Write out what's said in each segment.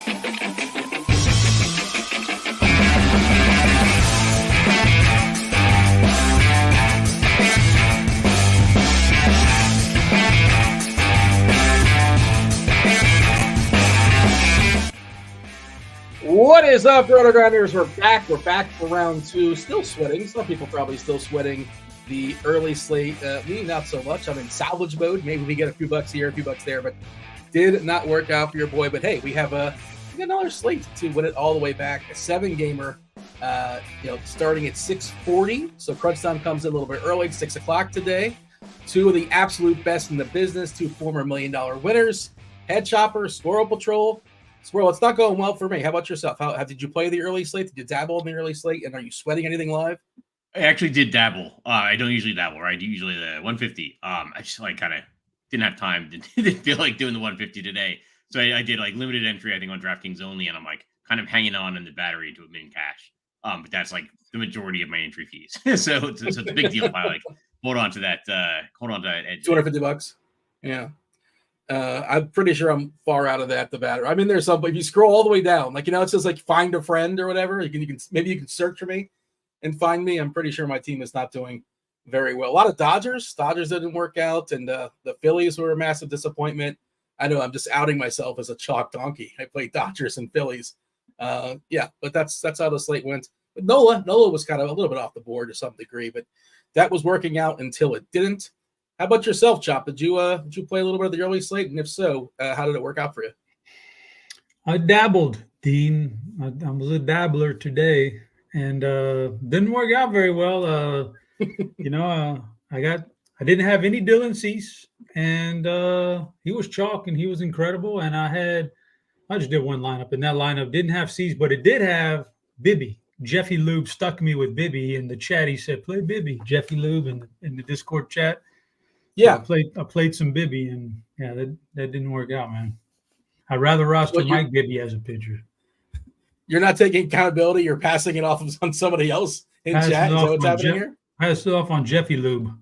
What is up, RotoGrinders? We're back. We're back for round two. Still sweating. Some people probably still sweating the early slate. Me, not so much. I'm in salvage mode. Maybe we get a few bucks here, a few bucks there, but did not work out for your boy. But hey, we got another slate to win it all the way back. A 7-gamer, starting at 6:40. So crunch time comes in a little bit early, 6 o'clock today. Two of the absolute best in the business. Two former $1 million winners. Head Chopper, Squirrel Patrol. Squirrel, it's not going well for me. How about yourself? How did you play the early slate? Did you dabble in the early slate? And are you sweating anything live? I actually did dabble. I don't usually dabble, right? Usually the 150. I just kind of didn't have time. Didn't feel like doing the 150 today. So I did limited entry, I think, on DraftKings only, and I'm kind of hanging on in the battery to a min cash. But that's the majority of my entry fees. so it's a big deal if I hold on to that. Hold on to that edge. $250. Yeah. I'm pretty sure I'm far out of the battery. I mean, there's some, but if you scroll all the way down, it says find a friend or whatever. You can maybe you can search for me and find me. I'm pretty sure my team is not doing very well. A lot of Dodgers didn't work out, and the Phillies were a massive disappointment. I know I'm just outing myself as a chalk donkey. I played Dodgers and Phillies. But that's how the slate went. But Nola was kind of a little bit off the board to some degree, but that was working out until it didn't. How about yourself, Chop? Did you play a little bit of the early slate? And if so, how did it work out for you? I dabbled, Dean. I was a dabbler today, and didn't work out very well. I didn't have any Dylan Cease, and he was chalk, and he was incredible. And I just did one lineup, and that lineup didn't have Cease, but it did have Bibby. Jeffy Lube stuck me with Bibby in the chat. He said, "Play Bibby." Jeffy Lube in the Discord chat. Yeah, I played some Bibby, and yeah, that didn't work out, man. I'd rather roster Mike Bibby as a pitcher. You're not taking accountability. You're passing it off on somebody else in chat. Is that what's happening here? Pass it off on Jeffy Lube.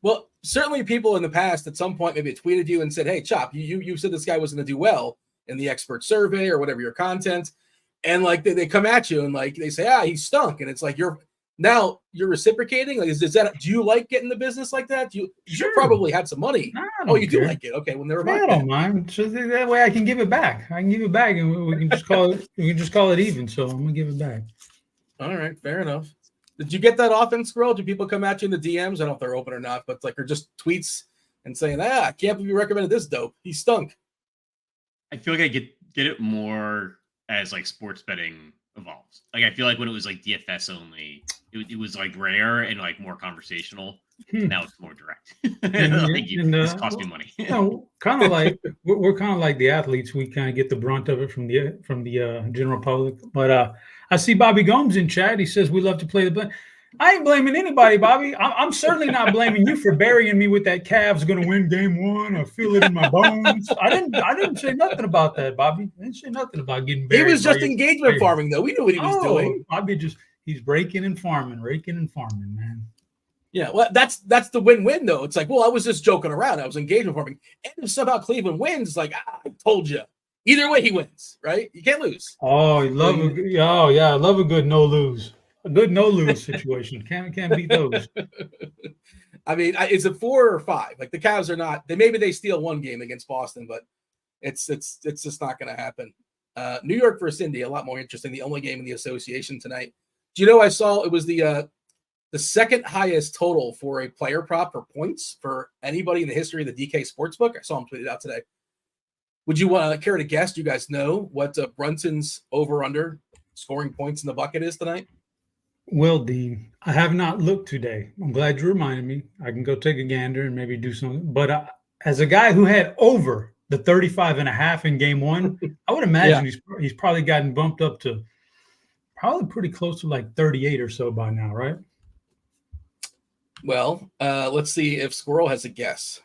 Well, certainly people in the past at some point maybe tweeted you and said, "Hey, Chop, you said this guy was going to do well in the expert survey or whatever your content," and they come at you and they say, he stunk, and it's Now you're reciprocating. Is that? Do you like getting the business like that? You probably had some money. You do like it. Okay, well, never mind. I don't mind. So that way I can give it back. And we can just call it. We can just call it even. So I'm gonna give it back. All right, fair enough. Did you get that often, Squirrel? Do people come at you in the DMs? I don't know if they're open or not, but or just tweets and saying, I can't believe you recommended this dope. He stunk. I feel like I get it more as sports betting evolves. I feel like when it was DFS only, it was rare and more conversational. Now it's more direct. This cost me money. Kind of we're kind of like the athletes. We kind of get the brunt of it from the general public. But I see Bobby Gomes in chat. He says we love to play the. I ain't blaming anybody, Bobby. I'm certainly not blaming you for burying me with that Cavs going to win game one. I feel it in my bones. I didn't say nothing about that, Bobby. I didn't say nothing about getting buried. He was just engagement farming, though. We knew what he was doing. Bobby he's raking and farming, man. Yeah, well, that's the win-win, though. It's I was just joking around. I was engagement farming. And if somehow Cleveland wins, I told you. Either way, he wins, right? You can't lose. Oh, I love a good no-lose. A good no-lose situation. Can't beat those. I mean, is it 4 or 5? The Cavs are not. Maybe they steal one game against Boston, but it's just not going to happen. New York versus Indy, a lot more interesting. The only game in the association tonight. Do you know? I saw it was the second highest total for a player prop for points for anybody in the history of the DK Sportsbook. I saw him tweet it out today. Would you care to guess? Do you guys know what Brunson's over/under scoring points in the bucket is tonight? Well, Dean, I have not looked today. I'm glad you reminded me. I can go take a gander and maybe do something. But as a guy who had over the 35.5 in game one, I would imagine he's probably gotten bumped up to probably pretty close to 38 or so by now, right? Well, let's see if Squirrel has a guess.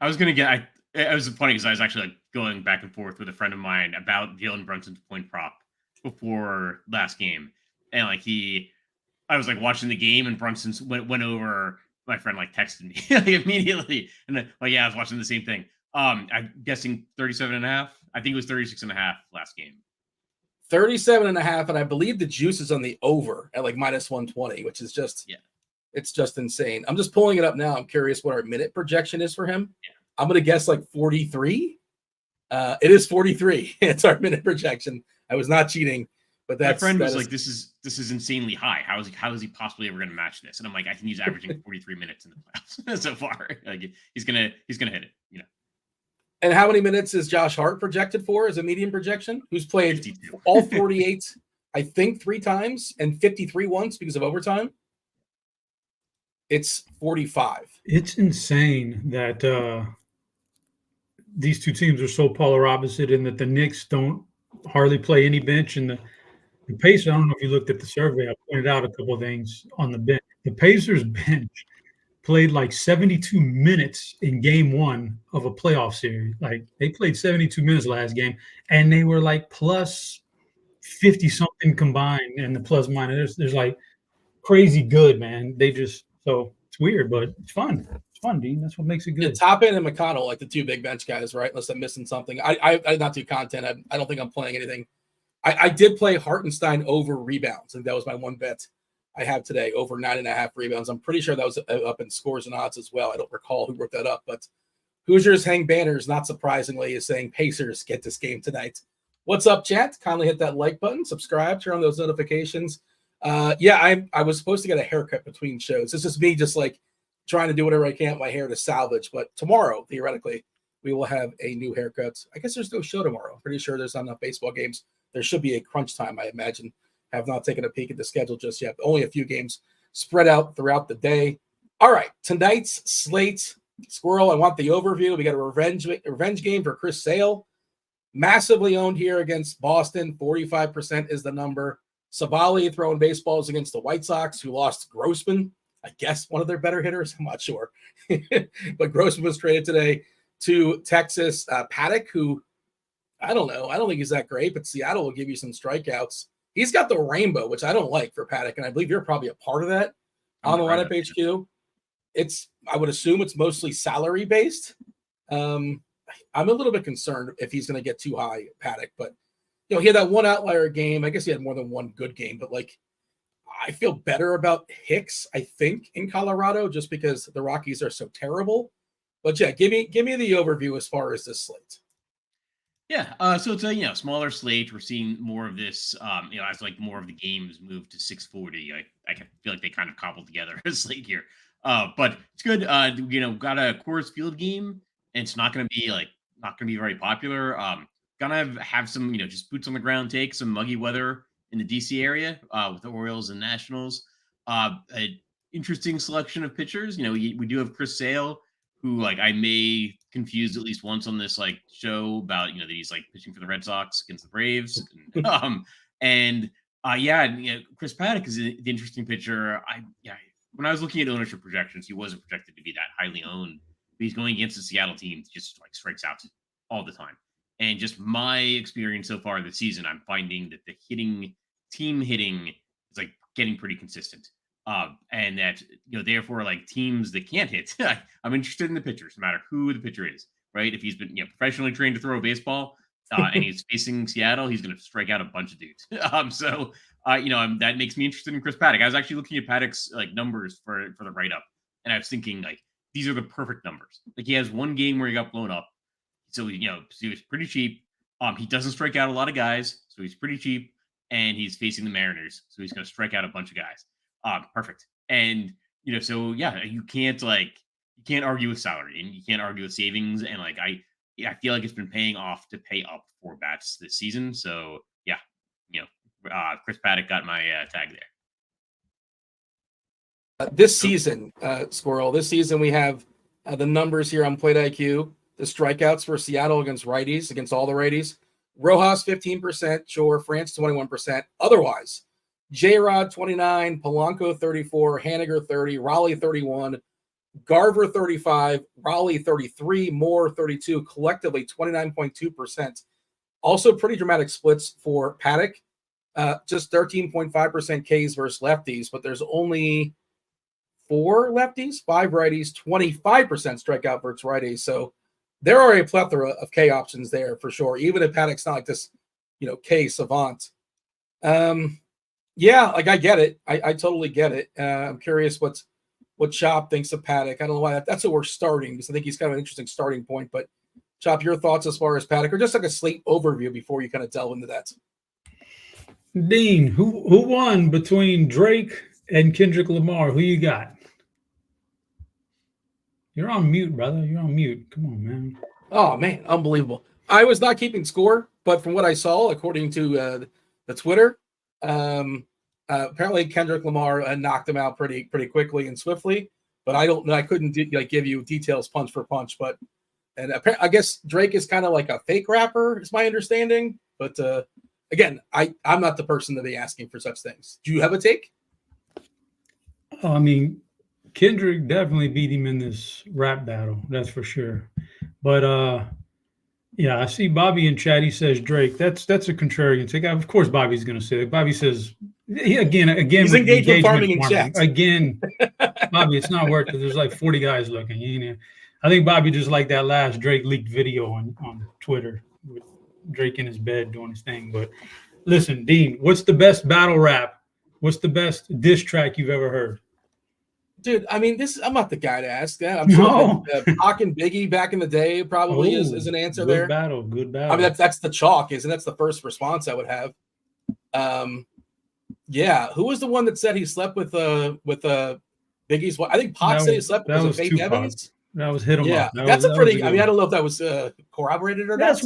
I was going to get – it was funny because I was actually going back and forth with a friend of mine about Jalen Brunson's point prop before last game. And I was watching the game, and Brunson went over. My friend texted me immediately, and I was watching the same thing. I'm guessing 37.5. I think it was 36.5 last game. 37.5, and I believe the juice is on the over at like minus 120, which is just it's just insane. I'm just pulling it up now. I'm curious what our minute projection is for him. Yeah. I'm gonna guess like 43. It is 43. It's our minute projection. I was not cheating, but my friend was like, "This is insanely high. How is he possibly ever going to match this?" And I'm like, "I think he's averaging 43 minutes in the playoffs so far. Like he's gonna hit it, you know." And how many minutes is Josh Hart projected for as a median projection? Who's played 52. all 48, I think, 3 times and 53 once because of overtime? It's 45. It's insane that these two teams are so polar opposite, and that the Knicks don't hardly play any bench, and the Pacers. I don't know if you looked at the survey. I pointed out a couple of things on the bench. The Pacers bench played like 72 minutes in game 1 of a playoff series. Like they played 72 minutes last game, and they were like plus 50 something combined, and the plus minus. There's like crazy good, man. So it's weird, but it's fun. It's fun, Dean. That's what makes it good. Yeah, Toppin and McConnell, like the 2 big bench guys, right? Unless I'm missing something. I not do content. I don't think I'm playing anything. I did play Hartenstein over rebounds, and that was my one bet I have today, over 9.5 rebounds. I'm pretty sure that was up in scores and odds as well. I don't recall who wrote that up, but Hoosiers hang banners, not surprisingly, is saying Pacers get this game tonight. What's up, chat? Kindly hit that like button, subscribe, turn on those notifications. I was supposed to get a haircut between shows. This is me just like trying to do whatever I can with my hair to salvage. But tomorrow, theoretically, we will have a new haircut. I guess there's no show tomorrow. I'm pretty sure there's not enough baseball games. There should be a crunch time, I imagine. Have not taken a peek at the schedule just yet. Only a few games spread out throughout the day. All right, tonight's slate. Squirrel, I want the overview. We got a revenge game for Chris Sale. Massively owned here against Boston. 45% is the number. Savali throwing baseballs against the White Sox, who lost Grossman. I guess one of their better hitters. I'm not sure. But Grossman was traded today to Texas. Paddock, who, I don't know. I don't think he's that great, but Seattle will give you some strikeouts. He's got the rainbow, which I don't like for Paddock, and I believe you're probably a part of that on the lineup HQ. I would assume it's mostly salary based. I'm a little bit concerned if he's going to get too high, Paddock, but he had that one outlier game. I guess he had more than one good game, but I feel better about Hicks, I think, in Colorado, just because the Rockies are so terrible. But yeah, give me the overview as far as this slate. Yeah, so it's a smaller slate. We're seeing more of this, as more of the games move to 640. I feel like they kind of cobbled together a slate here, but it's good. Got a Coors Field game, and it's not going to be very popular. Gonna have some just boots on the ground take, some muggy weather in the DC area with the Orioles and Nationals. An interesting selection of pitchers. We do have Chris Sale, who I may confuse at least once on this show about that he's pitching for the Red Sox against the Braves, and Chris Paddock is the interesting pitcher. When I was looking at ownership projections, he wasn't projected to be that highly owned, but he's going against the Seattle team, just strikes out all the time. And just my experience so far this season, I'm finding that the team hitting is getting pretty consistent. And that, therefore, teams that can't hit, I'm interested in the pitchers, no matter who the pitcher is, right? If he's been professionally trained to throw a baseball and he's facing Seattle, he's going to strike out a bunch of dudes. That makes me interested in Chris Paddock. I was actually looking at Paddock's numbers for the write-up, and I was thinking these are the perfect numbers. He has one game where he got blown up, so he was pretty cheap. He doesn't strike out a lot of guys, so he's pretty cheap, and he's facing the Mariners, so he's going to strike out a bunch of guys. Perfect. And you can't argue with salary, and you can't argue with savings, and I feel like it's been paying off to pay up for bats this season. So Chris Paddock got my tag there. This season, Squirrel, this season we have the numbers here on Plate IQ. The strikeouts for Seattle against righties, against all the righties. Rojas, 15%. Sure. France, 21%. Otherwise, J-Rod, 29. Polanco, 34. Haniger, 30. Raleigh, 31. Garver, 35. Raleigh, 33. Moore, 32. Collectively, 29.2%. Also, pretty dramatic splits for Paddock. Just 13.5% Ks versus lefties, but there's only 4 lefties, 5 righties, 25% strikeout versus righties. So there are a plethora of K options there for sure. Even if Paddock's not like this, K savant. Yeah, like I get it. I totally get it. I'm curious what Chop thinks of Paddock. I don't know why that's what we're starting, because I think he's kind of an interesting starting point. But Chop, your thoughts as far as Paddock, or just like a slate overview before you kind of delve into that. Dean, who won between Drake and Kendrick Lamar? Who you got? You're on mute, brother. You're on mute. Come on, man. Oh, man. Unbelievable. I was not keeping score, but from what I saw, according to the Twitter, apparently Kendrick Lamar knocked him out pretty quickly and swiftly. But I don't know. I couldn't give you details punch for punch. But I guess Drake is kind of like a fake rapper, is my understanding. But again, I'm not the person to be asking for such things. Do you have a take? Oh, I mean, Kendrick definitely beat him in this rap battle, that's for sure. But yeah, I see Bobby in chat. He says Drake. That's a contrarian take. Of course, Bobby's going to say it. Bobby says again. He's engaged with farming in chat again. Bobby, it's not worth it. There's like 40 guys looking. I think Bobby just like that last Drake leaked video on Twitter with Drake in his bed doing his thing. But listen, Dean, what's the best battle rap? What's the best diss track you've ever heard? Dude, I mean, I'm not the guy to ask that. I'm sure Pac and Biggie back in the day probably is an answer good there. Good battle. I mean, that's the chalk, isn't it? That's the first response I would have. Yeah, who was the one that said he slept with Biggie's wife? I think Pac said he slept with Faith Evans. That was hit him up. That's a pretty. I mean, I don't know if that was corroborated or not. That's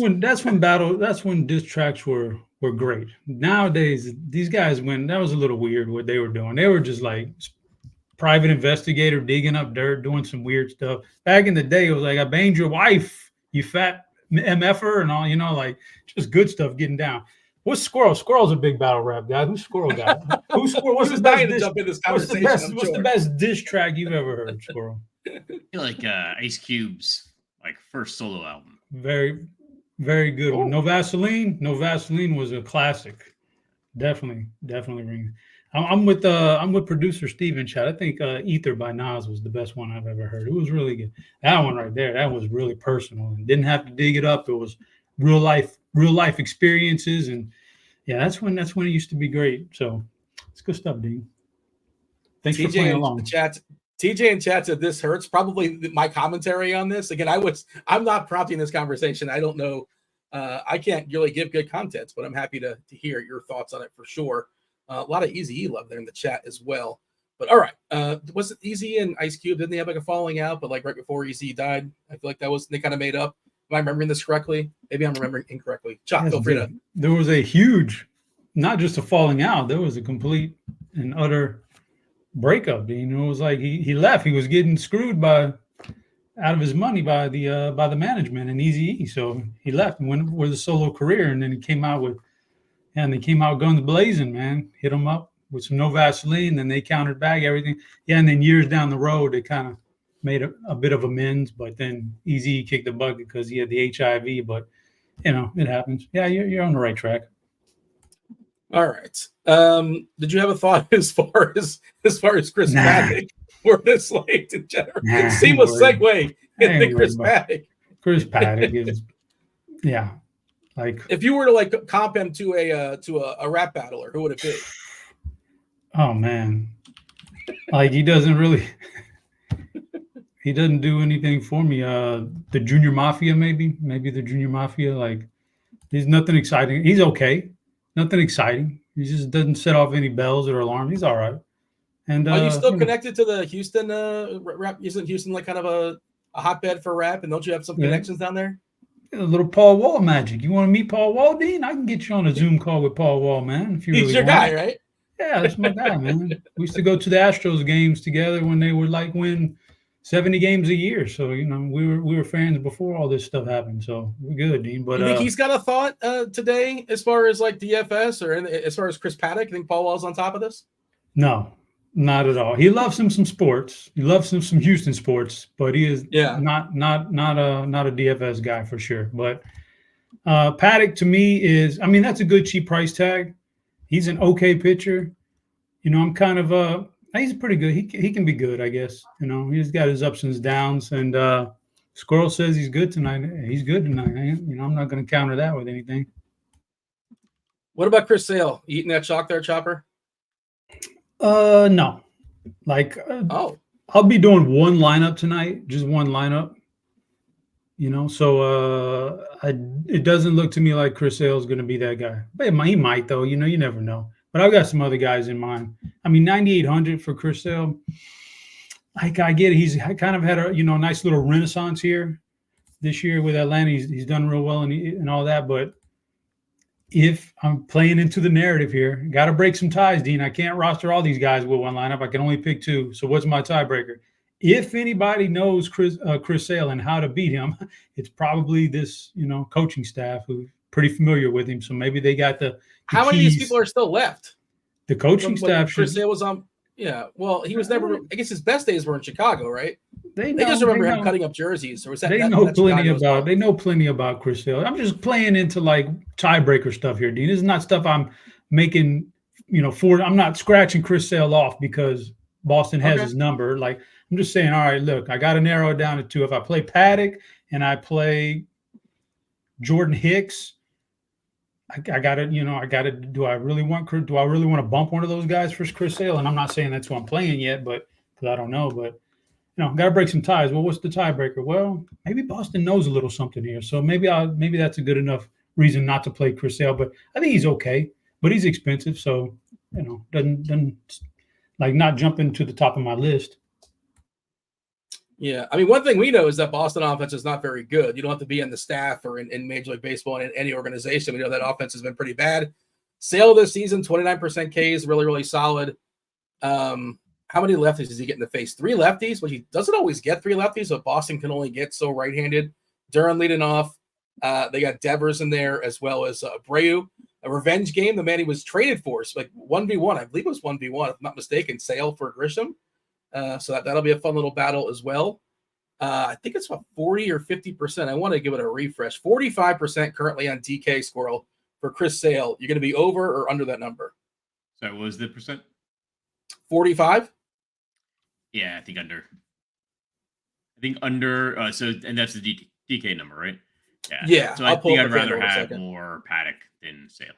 when diss tracks were great. Nowadays, these guys that was a little weird what they were doing. They were just like private investigator digging up dirt, doing some weird stuff. Back in the day, it was like, I banged your wife, you fat MFer, and all, like just good stuff getting down. What's Squirrel? Squirrel's a big battle rap guy. Who's Squirrel guy? Who's Squirrel? What's the best diss track you've ever heard, Squirrel? I feel like Ice Cube's first solo album. Very, very good one. No Vaseline. No Vaseline was a classic. Definitely rings. I'm with producer Steve in chat. I think Ether by Nas was the best one I've ever heard. It was really good. That one right there, that was really personal and didn't have to dig it up. It was real life experiences, and yeah, that's when it used to be great. So it's good stuff, Dean. Thanks for playing along. TJ in chat said this hurts. Probably my commentary on this. Again, I'm not prompting this conversation. I don't know. I can't really give good context, but I'm happy to hear your thoughts on it for sure. A lot of Eazy-E love there in the chat as well. But all right, was it Eazy and Ice Cube? Didn't they have a falling out? But right before Eazy died, I feel like they kind of made up. Am I remembering this correctly? Maybe I'm remembering incorrectly. Chop, feel free to. There was a huge, not just a falling out. There was a complete and utter breakup. It was like he left. He was getting screwed out of his money by the management and Eazy-E. So he left and went with a solo career, and then he came out guns blazing, man. Hit them up with some No Vaseline, then they countered back everything. Yeah, and then years down the road, they kind of made a bit of amends, but then Eazy kicked the bucket because he had the HIV. But it happens. Yeah, you're on the right track. All right. Did you have a thought as far as Chris Paddock or this slate in general? Seamless segue into Chris Paddock. Chris Paddock is, yeah. Like, if you were to comp him to a rap battler, who would it be? Oh man, he doesn't do anything for me. The Junior Mafia, maybe the Junior Mafia. He's nothing exciting. He's okay, nothing exciting. He just doesn't set off any bells or alarms. He's all right. And are you still connected to the Houston rap? Isn't Houston kind of a hotbed for rap? And don't you have some connections down there? A little Paul Wall magic. You want to meet Paul Wall, Dean? I can get you on a Zoom call with Paul Wall, man. If you He's your guy, right? Yeah, that's my guy, man. We used to go to the Astros games together when they would win 70 games a year. So we were fans before all this stuff happened. So we're good, Dean. But you think he's got a thought today as far as DFS or as far as Chris Paddock? You think Paul Wall's on top of this? No. Not at all. He loves some sports. He loves some Houston sports, but he is not a DFS guy for sure. But Paddock to me is, that's a good cheap price tag. He's an okay pitcher. I'm kind of he's pretty good. He can be good, I guess. He's got his ups and his downs, and Squirrel says he's good tonight. He's good tonight. I'm not going to counter that with anything. What about Chris Sale? You eating that chalk there, Chopper? No. I'll be doing one lineup tonight, just one lineup. So it doesn't look to me like Chris Sale is going to be that guy. But he might, though. You never know. But I've got some other guys in mind. 9,800 for Chris Sale. I get it. He's kind of had a nice little renaissance here this year with Atlanta. He's done real well and all that. But if I'm playing into the narrative here, got to break some ties, Dean. I can't roster all these guys with one lineup. I can only pick two. So what's my tiebreaker? If anybody knows Chris Sale and how to beat him, it's probably this coaching staff who's pretty familiar with him. So maybe they got the how many of these people are still left? The coaching staff. Chris Sale was on. Yeah, well, he was never. I guess his best days were in Chicago, right? They just remember him cutting up jerseys. Or was that? They know plenty about Chris Sale. I'm just playing into like tiebreaker stuff here, Dean. This is not stuff I'm making. I'm not scratching Chris Sale off because Boston has his number. Like I'm just saying, all right, look, I got to narrow it down to two. If I play Paddock and I play Jordan Hicks. I got to. Do I really want to bump one of those guys for Chris Sale? And I'm not saying that's who I'm playing yet, but because I don't know. But got to break some ties. Well, what's the tiebreaker? Well, maybe Boston knows a little something here, so maybe that's a good enough reason not to play Chris Sale. But I think he's okay. But he's expensive, so doesn't like not jumping to the top of my list. Yeah, one thing we know is that Boston offense is not very good. You don't have to be in the staff or in Major League Baseball in any organization. We know that offense has been pretty bad. Sale this season, 29% Ks, really, really solid. How many lefties does he get in the face? 3 lefties, which he doesn't always get 3 lefties, but Boston can only get so right-handed. Duran leading off. They got Devers in there as well as Abreu. A revenge game, the man he was traded for. So 1v1, I believe it was 1v1, if I'm not mistaken, Sale for Grisham. So that'll be a fun little battle as well. I think it's about 40 or 50%. I want to give it a refresh. 45% currently on DK Squirrel for Chris Sale. You're going to be over or under that number? So what was the percent? 45? Yeah, I think under. And that's the DK number, right? Yeah. So I think I'd rather have more Paddock than Sale.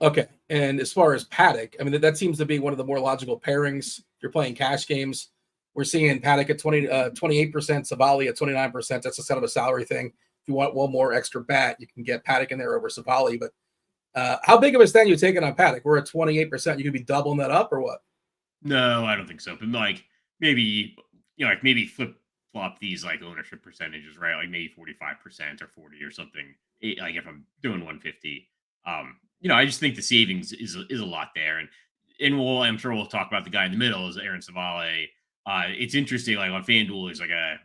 Okay. And as far as Paddock, that seems to be one of the more logical pairings. If you're playing cash games, we're seeing Paddock at 28%, Savali at 29%. That's a set of a salary thing. If you want one more extra bat, you can get Paddock in there over Savali. But how big of a stand are you taking on Paddock? We're at 28%. You could be doubling that up or what? No, I don't think so. But maybe flip flop these ownership percentages, right? Like maybe 45% or 40 or something. Like if I'm doing 150. I just think the savings is a lot there, and I'm sure we'll talk about the guy in the middle is Aaron Savale. It's interesting, like on FanDuel, there's like a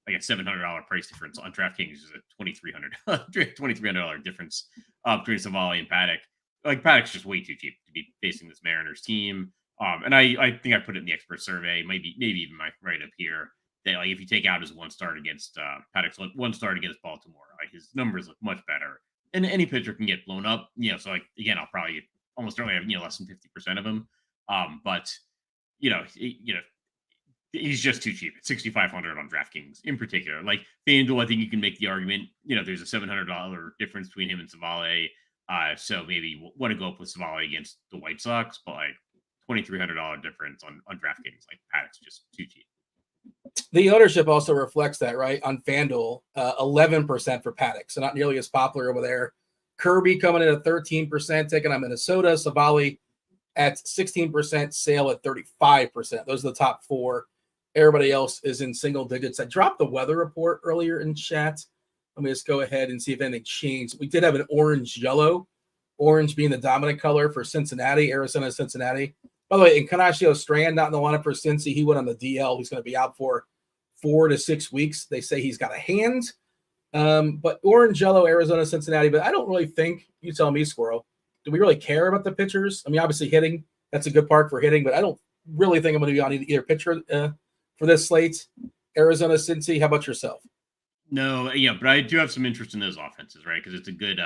$700 price difference. On DraftKings is a $2,300 difference between Savale and Paddock. Like Paddock's just way too cheap to be facing this Mariners team. And I think I put it in the expert survey, maybe even right up here, that if you take out his one start against Paddock's one start against Baltimore, his numbers look much better. And any pitcher can get blown up, so again, I'll probably almost certainly have, less than 50% of him. But he's just too cheap. It's 6,500 on DraftKings in particular. Like FanDuel, I think you can make the argument, there's a $700 difference between him and Savale. So maybe want to go up with Savale against the White Sox, but $2,300 difference on DraftKings. Like Paddock's just too cheap. The ownership also reflects that, right? On FanDuel, 11% for Paddock, so not nearly as popular over there. Kirby coming in at 13%, taking on Minnesota. Savali at 16%, Sale at 35%. Those are the top 4. Everybody else is in single digits. I dropped the weather report earlier in chat. Let me just go ahead and see if anything changed. We did have an orange-yellow, orange being the dominant color for Cincinnati, Arizona, Cincinnati. By the way, Encarnacio Strand not in the lineup for Cincy. He went on the DL. He's going to be out for 4 to 6 weeks. They say he's got a hand. But orange, yellow, Arizona, Cincinnati. But I don't really think, you tell me, Squirrel, do we really care about the pitchers? Obviously hitting, that's a good part for hitting, but I don't really think I'm going to be on either pitcher for this slate. Arizona, Cincy, how about yourself? No, yeah, but I do have some interest in those offenses, right? Because it's a good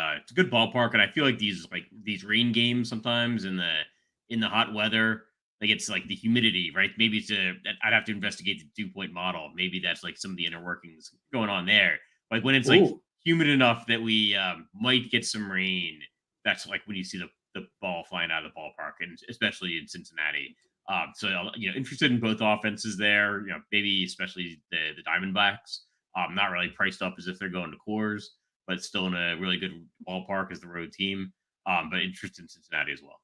ballpark, and I feel like these rain games sometimes in the hot weather, like it's like the humidity, right? Maybe I'd have to investigate the dew point model. Maybe that's like some of the inner workings going on there. Like when it's like humid enough that we might get some rain, that's like when you see the ball flying out of the ballpark, and especially in Cincinnati. So interested in both offenses there. Maybe especially the Diamondbacks. Not really priced up as if they're going to Coors, but still in a really good ballpark as the road team. But interested in Cincinnati as well.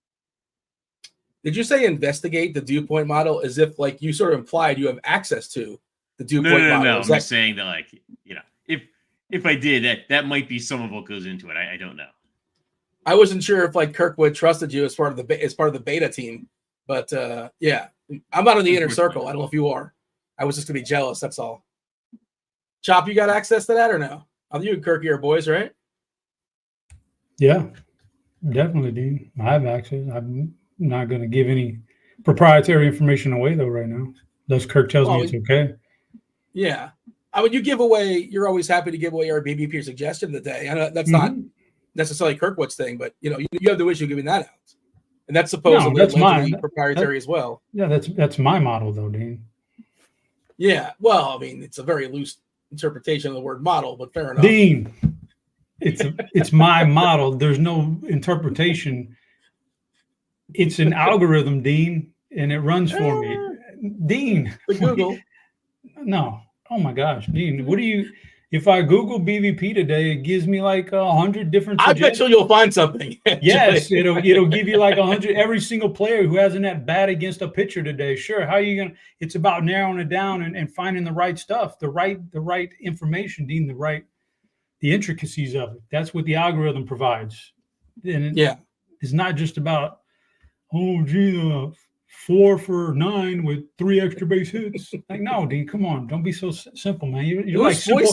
Did you say investigate the dew point model as if like you sort of implied you have access to the dew point model? No. I'm just saying that like, if I did, that might be some of what goes into it. I don't know. I wasn't sure if like Kirkwood trusted you as part of the beta team, but yeah, I'm not in the inner circle. I don't know if you are. I was just gonna be jealous. That's all. Chop, you got access to that or no? You and Kirky are boys, right? Yeah, definitely, Dean. I have access. I'm not going to give any proprietary information away though right now. Unless Kirk tells me it's okay. Yeah. I mean, you're always happy to give away our BBP suggestion of the day. I know that's not necessarily Kirkwood's thing, but you have no issue giving that out. And that's supposedly proprietary as well. Yeah, that's my model though, Dean. Yeah. Well, I mean, it's a very loose interpretation of the word model, but fair enough. Dean, it's my model. There's no interpretation. It's an algorithm, Dean, and it runs for me. Dean, Google. No. Oh my gosh, Dean, if I Google BVP today, it gives me like 100 different suggestions. I bet you'll find something. Yes, it'll give you like 100 every single player who hasn't at bat against a pitcher today. Sure, how are you gonna? It's about narrowing it down and finding the right stuff, the right information, Dean, the intricacies of it. That's what the algorithm provides. And it's not just about 4 for 9 with 3 extra base hits. Like, no, Dean, come on, don't be so simple, man. You're like simple.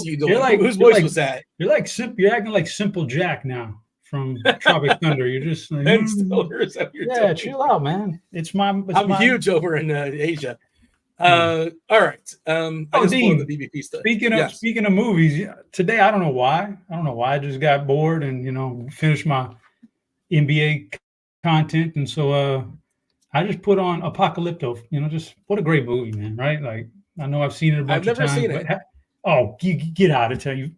Whose voice was that? You're like simple. You're acting like Simple Jack now from Tropic Thunder. You're just like, chill out, man. I'm huge over in Asia. All right. Dean, the BBP stuff. Speaking of movies, today I don't know why. I just got bored and finished my NBA content, and so I just put on Apocalypto. Just what a great movie, man! Right? Like I know I've seen it a bunch of times. I've never seen it. Get out of town!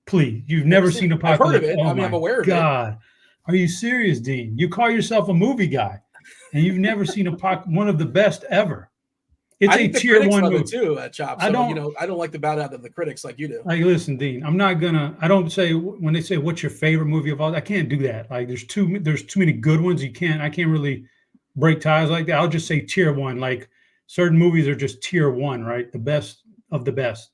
Please, you've never seen Apocalypto? I've heard of it. I'm aware of it. God, are you serious, Dean? You call yourself a movie guy, and you've never seen one of the best ever. It's a tier 1 movie too, Chop. So, I don't like the bad out of the critics like you do. Like, listen, Dean, I don't say when they say what's your favorite movie of all. I can't do that. Like, there's too many good ones. I can't really break ties like that. I'll just say tier 1. Like certain movies are just tier 1, right? The best of the best.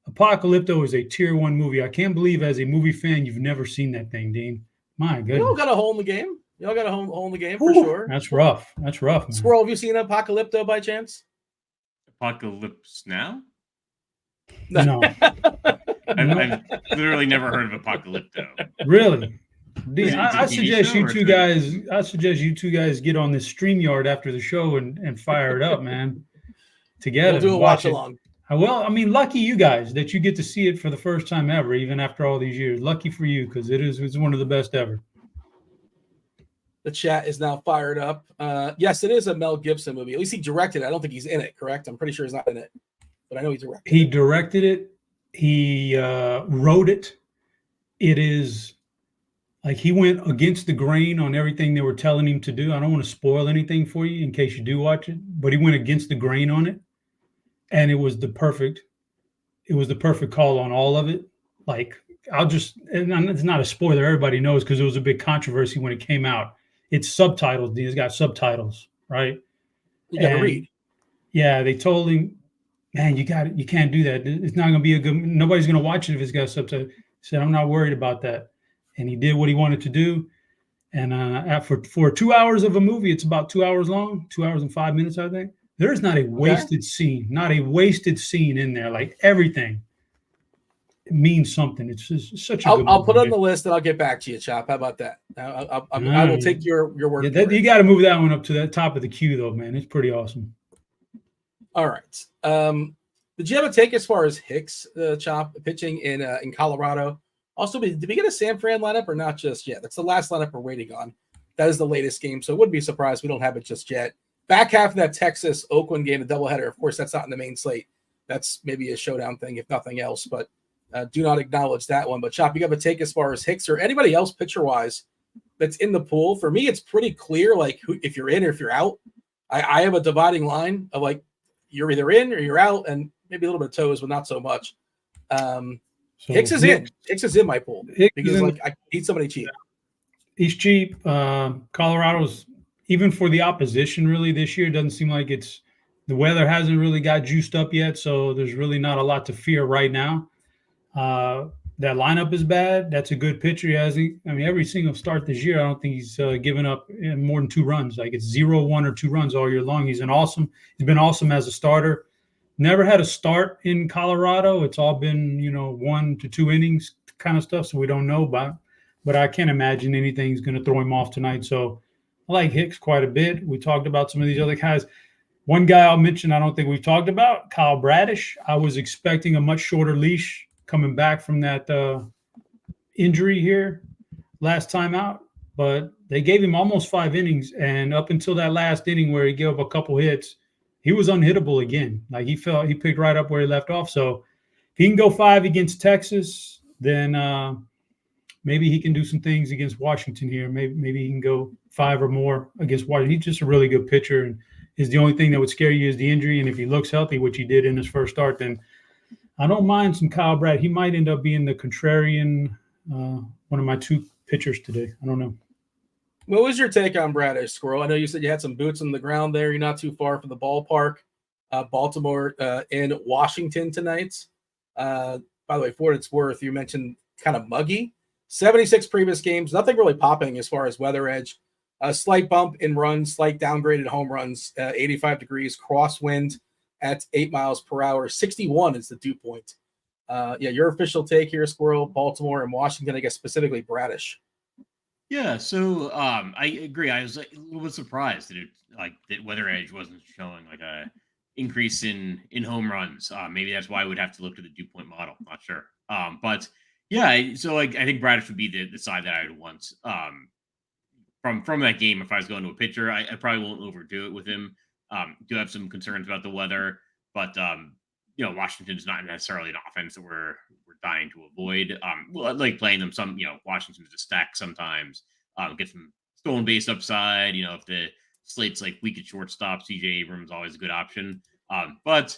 Apocalypto is a tier 1 movie. I can't believe as a movie fan you've never seen that thing, Dean. My goodness. Y'all got a hole in the game. Y'all got a hole in the game for sure. That's rough. Man. Squirrel, have you seen Apocalypto by chance? Apocalypse Now? No. I've literally never heard of Apocalypto. Really? Dean, I suggest you two guys get on this StreamYard after the show and fire it up, man. Together. We'll do a watch along. Well, I mean, lucky you guys that you get to see it for the first time ever, even after all these years. Lucky for you, because it's one of the best ever. The chat is now fired up. Yes, it is a Mel Gibson movie. At least he directed it. I don't think he's in it, correct? I'm pretty sure he's not in it. But I know he directed it. He directed it. He wrote it. It is like he went against the grain on everything they were telling him to do. I don't want to spoil anything for you in case you do watch it, but he went against the grain on it. And it was the perfect call on all of it. Like, and it's not a spoiler. Everybody knows because it was a big controversy when it came out. It's subtitles. It's got subtitles, right? You got to read. Yeah, they told him, man, you can't do that. It's not going to be a good, nobody's going to watch it if it's got subtitles. He said, I'm not worried about that. And he did what he wanted to do. And for 2 hours of a movie, it's about 2 hours long, 2 hours and 5 minutes, I think. There's not a wasted scene, in there. Like everything, it means something. It's just such a good movie. I'll put it on the list and I'll get back to you, Chop. How about that? I will take your word. Yeah, you got to move that one up to the top of the queue, though, man. It's pretty awesome. All right. Did you have a take as far as Hicks, Chop, pitching in Colorado? Also, did we get a San Fran lineup or not just yet? That's the last lineup we're waiting on. That is the latest game, so I wouldn't be surprised we don't have it just yet. back half of that Texas-Oakland game, the doubleheader, of course, that's not in the main slate. That's maybe a showdown thing, if nothing else, but do not acknowledge that one. But, Chop, you have a take as far as Hicks or anybody else pitcher-wise that's in the pool. For me, it's pretty clear, like, if you're in or if you're out. I have a dividing line of, like, you're either in or you're out, and maybe a little bit of toes, but not so much. Hicks is in. Hicks is in my pool because, like, I need somebody cheap. He's cheap. Colorado's, even for the opposition, really, this year, doesn't seem like the weather hasn't really got juiced up yet, so there's really not a lot to fear right now. That lineup is bad. That's a good pitcher. Every single start this year, I don't think he's given up more than 2 runs. Like, it's 0, 1, or 2 runs all year long. He's been awesome as a starter. Never had a start in Colorado. It's all been, 1 to 2 innings kind of stuff, so we don't know about. But I can't imagine anything's going to throw him off tonight. So I like Hicks quite a bit. We talked about some of these other guys. One guy I'll mention I don't think we've talked about, Kyle Bradish. I was expecting a much shorter leash coming back from that injury here last time out. But they gave him almost 5 innings. And up until that last inning where he gave up a couple hits, he was unhittable again. Like, he picked right up where he left off. So if he can go 5 against Texas, then maybe he can do some things against Washington here. Maybe he can go 5 or more against Washington. He's just a really good pitcher, and the only thing that would scare you is the injury. And if he looks healthy, which he did in his first start, then I don't mind some Kyle Brad. He might end up being the contrarian, one of my 2 pitchers today. I don't know. What was your take on Bradish, Squirrel? I know you said you had some boots on the ground there. You're not too far from the ballpark. Baltimore in Washington tonight. By the way, for what it's worth, you mentioned kind of muggy. 76 previous games, nothing really popping as far as weather edge. A slight bump in runs, slight downgrade in home runs, 85 degrees, crosswind at 8 miles per hour. 61 is the dew point. Your official take here, Squirrel, Baltimore and Washington, I guess specifically Bradish. Yeah, so I agree. I was a little bit surprised that weather edge wasn't showing like a increase in home runs. Maybe that's why I would have to look to the dew point model. Not sure. But yeah, so I think Bradish would be the side that I would want. From that game, if I was going to a pitcher, I probably won't overdo it with him. Do have some concerns about the weather, but Washington's not necessarily an offense that we're dying to avoid. I like playing them. Washington's a stack sometimes. Get some stolen base upside. If the slate's like weak at shortstop, CJ Abrams always a good option. But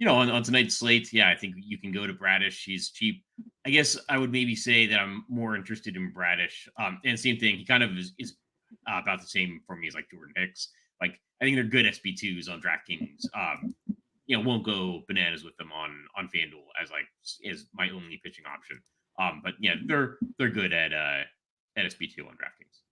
on tonight's slate, yeah, I think you can go to Bradish. He's cheap. I guess I would maybe say that I'm more interested in Bradish. And same thing, he kind of is about the same for me as like Jordan Hicks. Like, I think they're good SB2s on DraftKings. Won't go bananas with them on FanDuel as my only pitching option. But yeah, they're good at SB2 on DraftKings.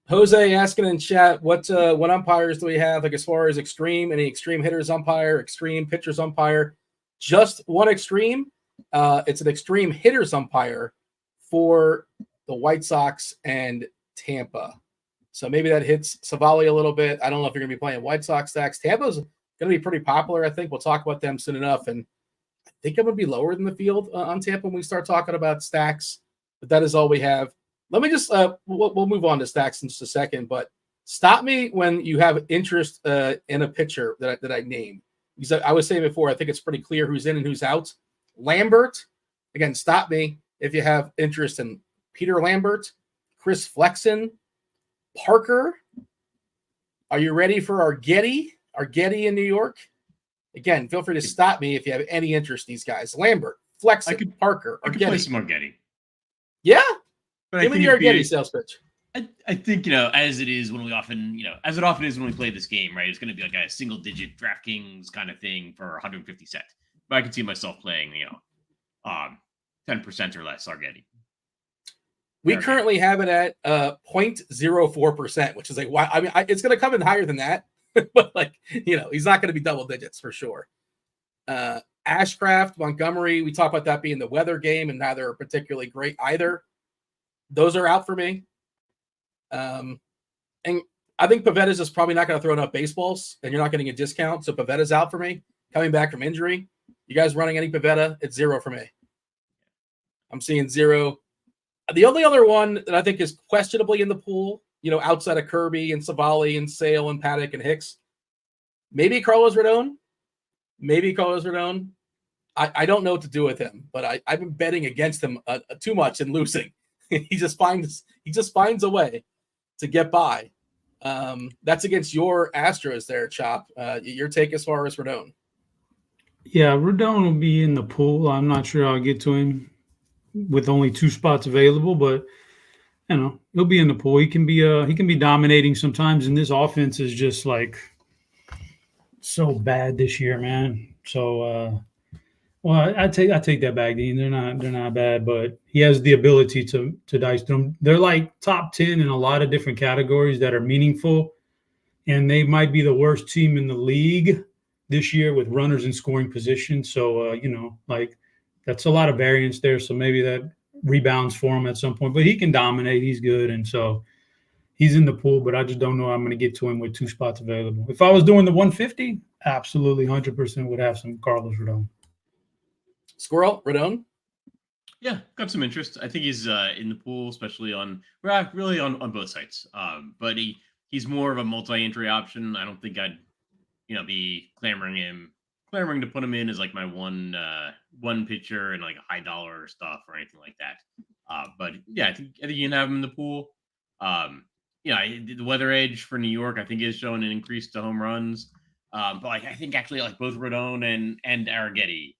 Jose asking in chat, what umpires do we have? Like, as far as any extreme hitters umpire, extreme pitchers umpire? Just one extreme. It's an extreme hitters umpire for the White Sox and Tampa. So maybe that hits Savali a little bit. I don't know if you're going to be playing White Sox stacks. Tampa's going to be pretty popular, I think. We'll talk about them soon enough. And I think I'm going to be lower than the field on Tampa when we start talking about stacks. But that is all we have. Let me just we'll move on to stacks in just a second. But stop me when you have interest in a pitcher that I name. Because I was saying before, I think it's pretty clear who's in and who's out. Lambert, again, stop me if you have interest in Peter Lambert, Chris Flexen, Parker. Are you ready for our Getty in New York? Again, feel free to stop me if you have any interest in these guys. Lambert, Flexen, Parker, I could play some more Getty. Yeah? But Give me your Getty sales pitch. I think, as it is when we often, as it often is when we play this game, right? It's going to be like a single digit DraftKings kind of thing for 150 cents. But I can see myself playing, 10% or less Getty. We currently have it at 0.04%, which is like, why? I mean, it's going to come in higher than that, but he's not going to be double digits for sure. Ashcraft, Montgomery, we talked about that being the weather game, and neither are particularly great either. Those are out for me. And I think Pavetta's is probably not going to throw enough baseballs, and you're not getting a discount. So Pavetta's out for me, coming back from injury. You guys running any Pavetta? It's 0 for me. I'm seeing 0. The only other one that I think is questionably in the pool outside of Kirby and Savali and Sale and Paddock and Hicks. Maybe Carlos Rodon. I don't know what to do with him, but I've been betting against him too much and losing. he just finds a way to get by. That's against your Astros there, Chop. Your take as far as Rodon. Yeah, Rodon will be in the pool. I'm not sure I'll get to him with only 2 spots available, but he'll be in the pool. He can be dominating sometimes, and this offense is just like so bad this year, man. So well, I take that back, Dean. They're not bad, but he has the ability to dice them. They're like top 10 in a lot of different categories that are meaningful, and they might be the worst team in the league this year with runners in scoring position. So like that's a lot of variance there. So maybe that rebounds for him at some point, but he can dominate. He's good, and so he's in the pool. But I just don't know I'm going to get to him with 2 spots available. If I was doing the 150, absolutely 100% would have some Carlos Rodon. Squirrel, Rodon? Yeah, got some interest. I think he's in the pool, especially on both sides. But he's more of a multi-entry option. I don't think I'd be clamoring to put him in as like my one pitcher and like a high dollar stuff or anything like that. But yeah, I think you can have him in the pool. The weather edge for New York, I think, is showing an increase to home runs. But I think actually like both Rodon and Arrighetti,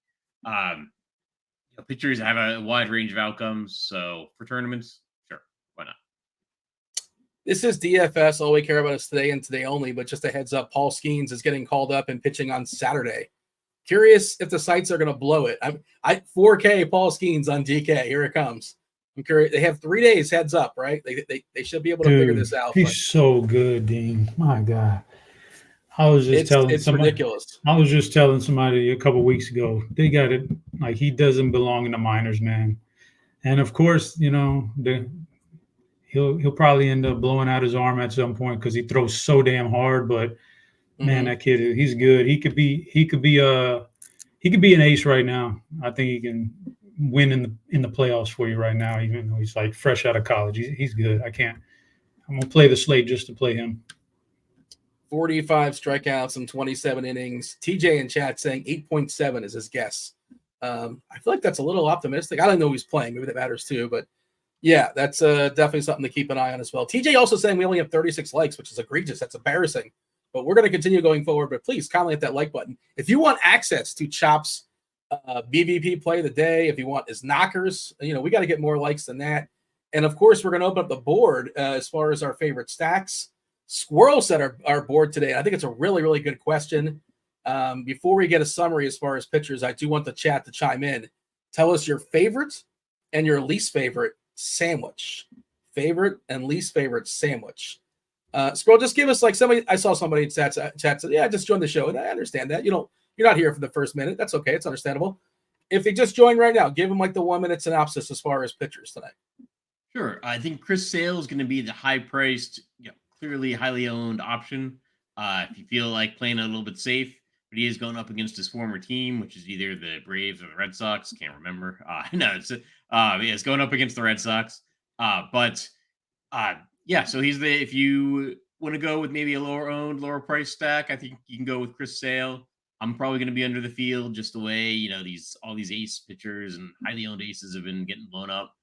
pitchers have a wide range of outcomes. So for tournaments, sure, why not? This is DFS. All we care about is today and today only. But just a heads up, Paul Skeens is getting called up and pitching on Saturday. Curious if the sites are going to blow it. I 4K Paul Skeens on DK. Here it comes. I'm curious. They have 3 days heads up, right? They should be able to figure this out. He's so good, Dean. My God. It's ridiculous. I was just telling somebody a couple weeks ago, they got it like he doesn't belong in the minors, man. And of course, he'll probably end up blowing out his arm at some point because he throws so damn hard. But man, that kid, he's good. He could be an ace right now. I think he can win in the playoffs for you right now, even though he's like fresh out of college. He's good. I'm gonna play the slate just to play him. 45 strikeouts and 27 innings. TJ in chat saying 8.7 is his guess. I feel like that's a little optimistic. I don't know who he's playing. Maybe that matters too. But yeah, that's definitely something to keep an eye on as well. TJ also saying we only have 36 likes, which is egregious. That's embarrassing. But we're going to continue going forward. But please kindly hit that like button. If you want access to Chop's BVP play of the day, if you want his knockers, we got to get more likes than that. And of course, we're going to open up the board as far as our favorite stacks. Squirrel set our board today. I think it's a really, really good question. Before we get a summary as far as pitchers, I do want the chat to chime in. Tell us your favorite and your least favorite sandwich. Favorite and least favorite sandwich. Squirrel, just give us I saw somebody in chat said, yeah, just join the show. And I understand that. You're not here for the first minute. That's okay. It's understandable. If they just joined right now, give them the 1 minute synopsis as far as pitchers tonight. Sure. I think Chris Sale is going to be the high-priced, clearly highly owned option. If you feel like playing a little bit safe, but he is going up against his former team, which is either the Braves or the Red Sox. Can't remember. It's going up against the Red Sox. So he's if you want to go with maybe a lower price stack, I think you can go with Chris Sale. I'm probably going to be under the field just the way, all these ace pitchers and highly owned aces have been getting blown up.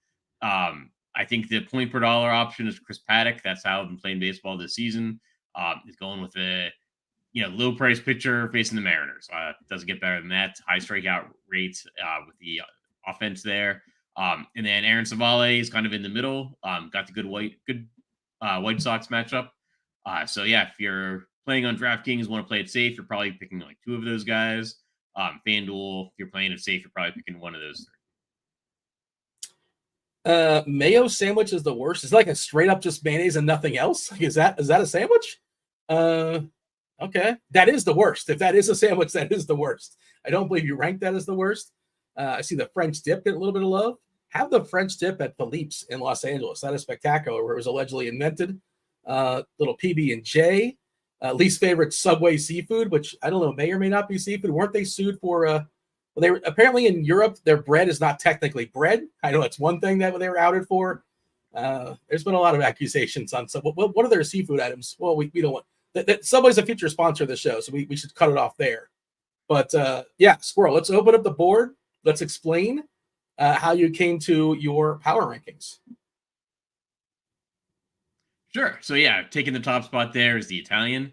I think the point per dollar option is Chris Paddock. That's how I've been playing baseball this season. Is going with a low price pitcher facing the Mariners. Doesn't get better than that. High strikeout rates with the offense there. And then Aaron Savale is kind of in the middle. Got the good White Sox matchup. If you're playing on DraftKings, want to play it safe, you're probably picking 2 of those guys. FanDuel, if you're playing it safe, you're probably picking one of those 3. Mayo sandwich is the worst. It's like a straight up just mayonnaise and nothing else. Is that a sandwich? Okay. That is the worst. If that is a sandwich, that is the worst. I don't believe you ranked that as the worst. I see the French dip get a little bit of love. Have the French dip at Philippe's in Los Angeles. That is spectacular, where it was allegedly invented. Little PB&J. Least favorite Subway seafood, which I don't know, may or may not be seafood. Weren't they sued for they were apparently in Europe, their bread is not technically bread. I know it's one thing that they were outed for. There's been a lot of accusations on some. What are their seafood items? Well, we don't want that. Subway's a future sponsor of the show, so we should cut it off there. But yeah, Squirrel, let's open up the board. Let's explain how you came to your power rankings. Sure. So yeah, taking the top spot there is the Italian.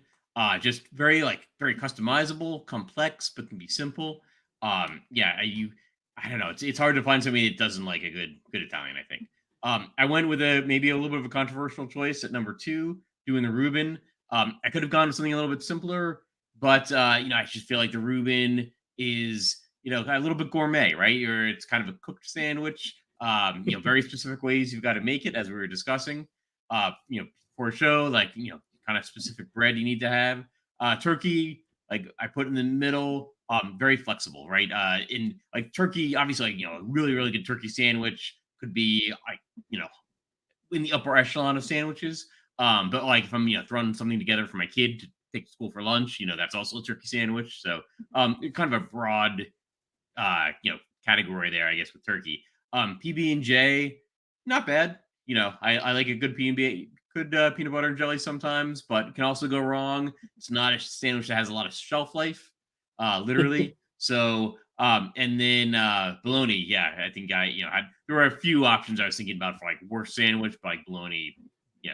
Just very customizable, complex, but can be simple. Yeah, I don't know. It's hard to find somebody that doesn't like a good Italian, I think. I went with maybe a little bit of a controversial choice at number 2, doing the Reuben. I could have gone with something a little bit simpler, but I just feel like the Reuben is a little bit gourmet, right? It's kind of a cooked sandwich. Very specific ways you've got to make it, as we were discussing. For a show, kind of specific bread you need to have. Turkey, I put in the middle. Very flexible, right? In turkey, obviously, a really, really good turkey sandwich could be in the upper echelon of sandwiches. But if I'm throwing something together for my kid to take to school for lunch, that's also a turkey sandwich. So kind of a broad category there, I guess, with turkey. PB&J, not bad. I like a good PB&J, good peanut butter and jelly sometimes, but it can also go wrong. It's not a sandwich that has a lot of shelf life, literally. So, and then bologna, yeah, I think there were a few options I was thinking about for worst sandwich, but bologna,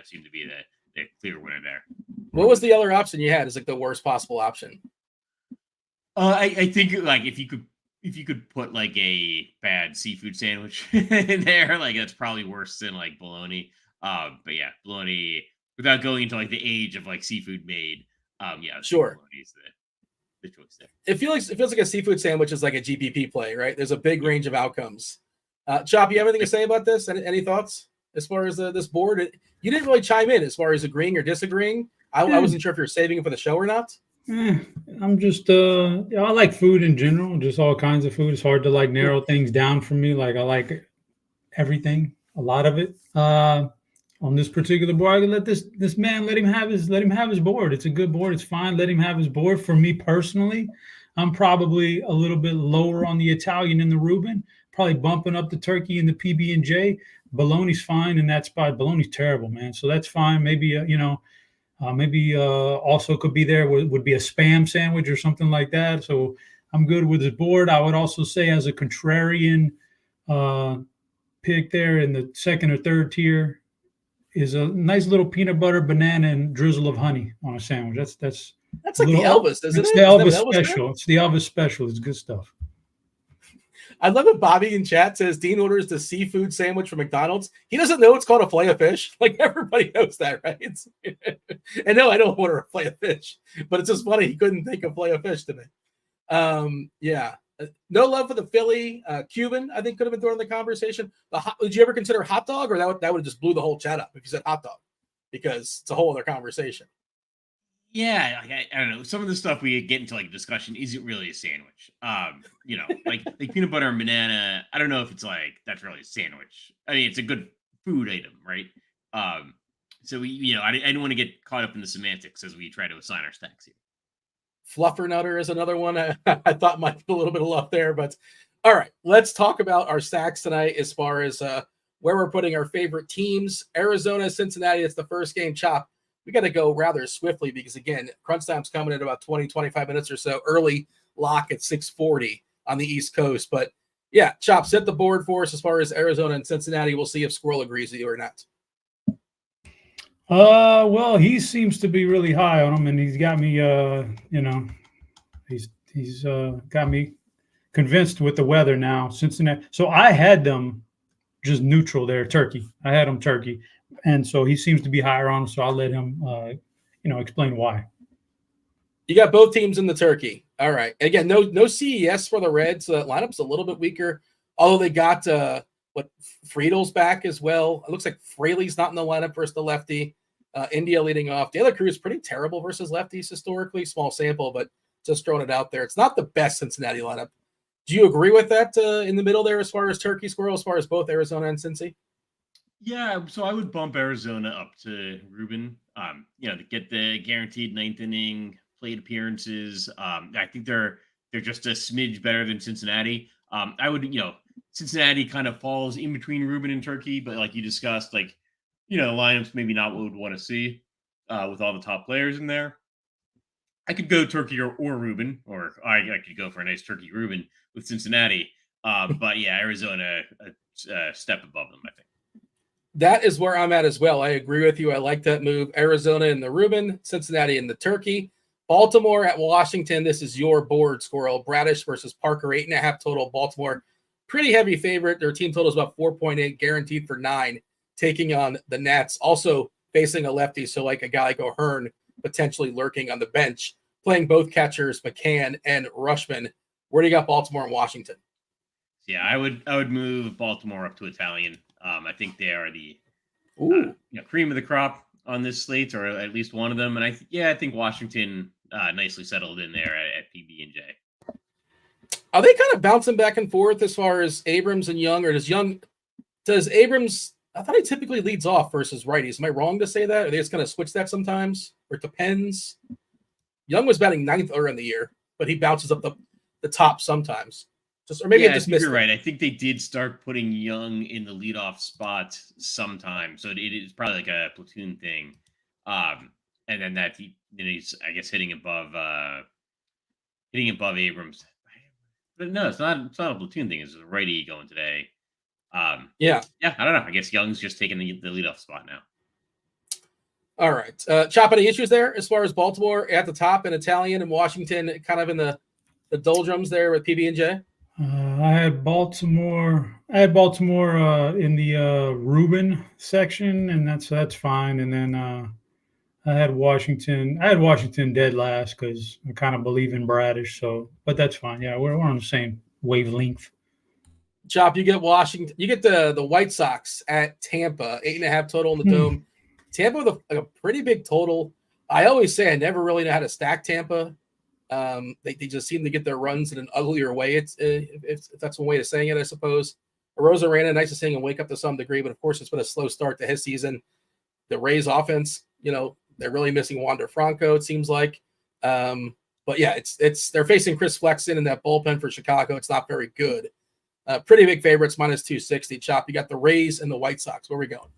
seemed to be the clear winner there. What was the other option you had? Is the worst possible option? I think if you could put a bad seafood sandwich in there, that's probably worse than bologna. But yeah, bologna, without going into the age of seafood made. Yeah, sure. Bologna's the choice there. It feels like a seafood sandwich is like a GPP play, right? There's a big range of outcomes. Chop, you have anything to say about this? Any thoughts as far as this board? You didn't really chime in as far as agreeing or disagreeing. I wasn't sure if you're saving it for the show or not. I'm just I like food in general, just all kinds of food. It's hard to narrow things down for me. I like everything, a lot of it. On this particular board, I can let this man let him have his board. It's a good board. It's fine. Let him have his board. For me personally, I'm probably a little bit lower on the Italian and the Reuben, probably bumping up the turkey and the PB&J. Bologna's fine, and that spot. Bologna's terrible, man. So that's fine. Maybe maybe also could be there would be a Spam sandwich or something like that. So I'm good with his board. I would also say as a contrarian pick there in the second or third tier is a nice little peanut butter, banana, and drizzle of honey on a sandwich. That's like the Elvis, isn't it? It's the Elvis special. It's the Elvis special. It's good stuff. I love that Bobby in chat says Dean orders the seafood sandwich from McDonald's. He doesn't know it's called a fillet of fish. Everybody knows that, right? And no, I don't order a fillet of fish, but it's just funny he couldn't think of fillet of fish to me. Yeah. No love for the Philly. Cuban, I think, could have been thrown in the conversation. Did you ever consider hot dog, or that would have just blew the whole chat up if you said hot dog? Because it's a whole other conversation. Yeah, I don't know. Some of the stuff we get into discussion isn't really a sandwich. Like peanut butter and banana. I don't know if it's that's really a sandwich. I mean, it's a good food item, right? So we, I didn't want to get caught up in the semantics as we try to assign our stacks here. Fluffernutter is another one I thought might be a little bit of love there, but all right, let's talk about our stacks tonight as far as where we're putting our favorite teams. Arizona, Cincinnati, it's the first game. Chop, we got to go rather swiftly because, again, crunch time's coming in about 20, 25 minutes or so. Early lock at 6:40 on the East Coast. But, yeah, Chop, set the board for us as far as Arizona and Cincinnati. We'll see if Squirrel agrees with you or not. Well, he seems to be really high on him, and he's got me, he's got me convinced with the weather now. Cincinnati. So I had them just neutral there, turkey. I had them turkey, and so he seems to be higher on him. So I'll let him, explain why. You got both teams in the turkey. All right. Again, no CES for the Reds. So that lineup's a little bit weaker, although they got Friedel's back as well. It looks like Fraley's not in the lineup versus the lefty. India leading off. De La Cruz pretty terrible versus lefties historically. Small sample, but just throwing it out there. It's not the best Cincinnati lineup. Do you agree with that in the middle there as far as turkey, Squirrel, as far as both Arizona and Cincy? Yeah, so I would bump Arizona up to Reuben. To get the guaranteed ninth inning plate appearances. I think they're just a smidge better than Cincinnati. I would, Cincinnati kind of falls in between Ruben and Turkey, but like you discussed, like, the lineups maybe not what we'd want to see with all the top players in there. I could go Turkey or Ruben, or I could go for a nice Turkey Ruben with Cincinnati. But yeah, Arizona a step above them, I think. That is where I'm at as well. I agree with you. I like that move. Arizona in the Ruben, Cincinnati in the Turkey. Baltimore at Washington. This is your board, Squirrel. Bradish versus Parker, 8.5 total. Baltimore, pretty heavy favorite. Their team total is about 4.8, guaranteed for 9, taking on the Nats. Also facing a lefty, so like a guy like O'Hearn potentially lurking on the bench, playing both catchers, McCann and Rushman. Where do you got Baltimore and Washington? Yeah, I would move Baltimore up to Italian. I think they are the cream of the crop on this slate, or at least one of them. And I think Washington nicely settled in there at PB&J. Are they kind of bouncing back and forth as far as Abrams and Young, or does Abrams? I thought he typically leads off versus righties. Am I wrong to say that? Are they just going to switch that sometimes, or it depends? Young was batting 9th earlier in the year, but he bounces up the top sometimes. Or maybe I just missed you're right. I think they did start putting Young in the leadoff spot sometime, so it is probably like a platoon thing. And then he's I guess hitting above Abrams. But no, it's not a platoon thing. It's a righty going today. Yeah. I don't know. I guess Young's just taking the leadoff spot now. All right. Chop, any issues there as far as Baltimore at the top and Italian and Washington kind of in the doldrums there with PB&J? I had Baltimore in the Ruben section, and that's fine. And then I had Washington dead last because I kind of believe in Bradish. So, but that's fine. Yeah, we're on the same wavelength. Chop, you get Washington. You get the White Sox at Tampa, 8.5 total in the Dome. Tampa with a pretty big total. I always say I never really know how to stack Tampa. They just seem to get their runs in an uglier way. If that's one way of saying it, I suppose. Arozarena, nice to seeing him wake up to some degree, but of course it's been a slow start to his season. The Rays offense, they're really missing Wander Franco, it seems like. But yeah, they're facing Chris Flexen in that bullpen for Chicago. It's not very good. Pretty big favorites, minus 260. Chop, you got the Rays and the White Sox. Where are we going?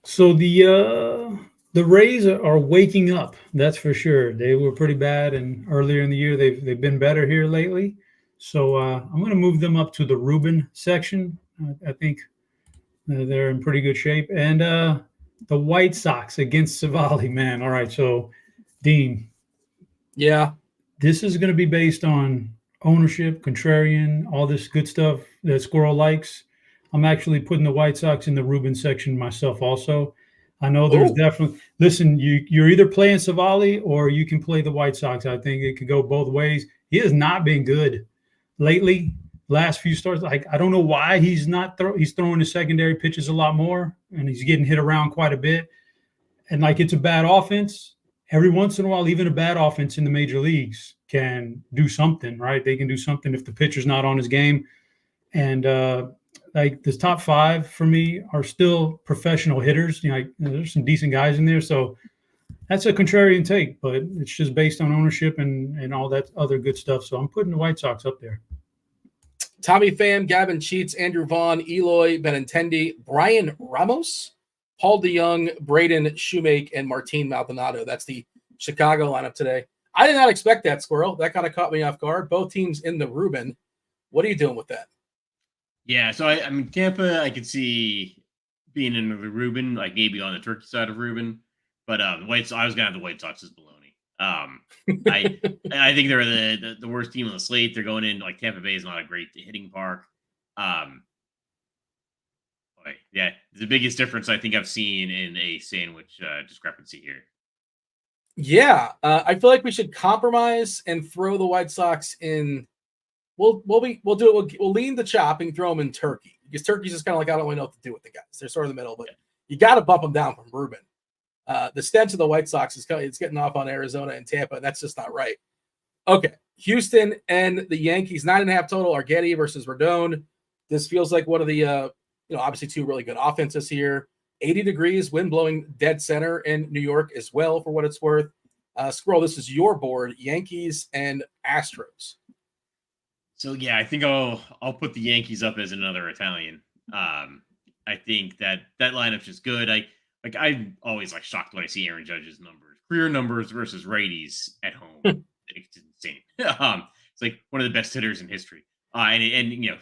So the Rays are waking up. That's for sure. They were pretty bad, and earlier in the year they've been better here lately. So I'm going to move them up to the Ruben section. I think they're in pretty good shape. And the White Sox against Savali, man. All right, so Dean. Yeah. This is going to be based on ownership, contrarian, all this good stuff that Squirrel likes. I'm actually putting the White Sox in the Ruben section myself also. I know there's definitely – listen, you're either playing Savali or you can play the White Sox. I think it could go both ways. He has not been good lately, last few starts. Like, I don't know why he's not he's throwing his secondary pitches a lot more, and he's getting hit around quite a bit. And, like, it's a bad offense. Every once in a while, even a bad offense in the major leagues can do something, right? They can do something if the pitcher's not on his game. And like the top 5 for me are still professional hitters. There's some decent guys in there. So that's a contrarian take, but it's just based on ownership and all that other good stuff. So I'm putting the White Sox up there. Tommy Pham, Gavin Cheats, Andrew Vaughn, Eloy Benintendi, Brian Ramos, Paul DeYoung, Braden Shoemake, and Martin Maldonado. That's the Chicago lineup today. I did not expect that, Squirrel. That kind of caught me off guard. Both teams in the Ruben. What are you doing with that? Yeah, so I mean Tampa, I could see being in the Ruben, like maybe on the Turkey side of Ruben, but I was gonna have the White Sox as baloney. I think they're the worst team on the slate. They're going in like Tampa Bay is not a great hitting park. Yeah, the biggest difference I think I've seen in a sandwich discrepancy here. Yeah, I feel like we should compromise and throw the White Sox in. We'll do it. We'll lean the chop and throw them in Turkey, because Turkey's just kind of like, I don't really know what to do with the guys. They're sort of in the middle, but you got to bump them down from Ruben. The stench of the White Sox it's getting off on Arizona and Tampa, and that's just not right. Okay, Houston and the Yankees, 9.5 total. Argetti versus Rodon. This feels like one of the obviously 2 really good offenses here. 80 degrees, wind blowing dead center in New York as well, for what it's worth. Squirrel, this is your board, Yankees and Astros. So yeah, I think I'll put the Yankees up as another Italian. I think that lineup's just good. I'm always like shocked when I see Aaron Judge's numbers, career numbers versus righties at home. It's insane. It's like one of the best hitters in history. And you know,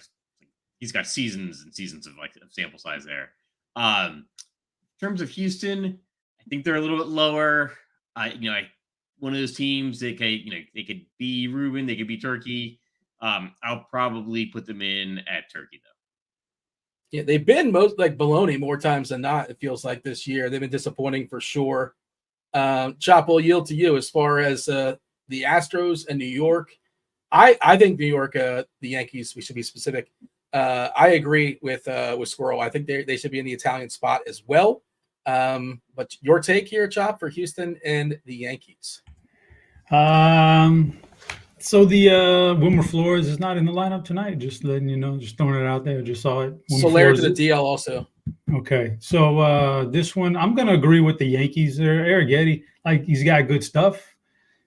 he's got seasons and seasons of like sample size there. In terms of Houston, I think they're a little bit lower. One of those teams they could be Ruben, they could be Turkey. I'll probably put them in at Turkey though. Yeah, they've been most like baloney more times than not. It feels like this year they've been disappointing for sure. Chop, will yield to you as far as the Astros and New York. I think New York, the Yankees. We should be specific. I agree with Squirrel. I think they should be in the Italian spot as well. But your take here, Chop, for Houston and the Yankees. So the Wilmer Flores is not in the lineup tonight. Just letting you know, just throwing it out there. Just saw it. Soler to the DL also. Okay, so this one I'm gonna agree with the Yankees there. Arrighetti, like he's got good stuff.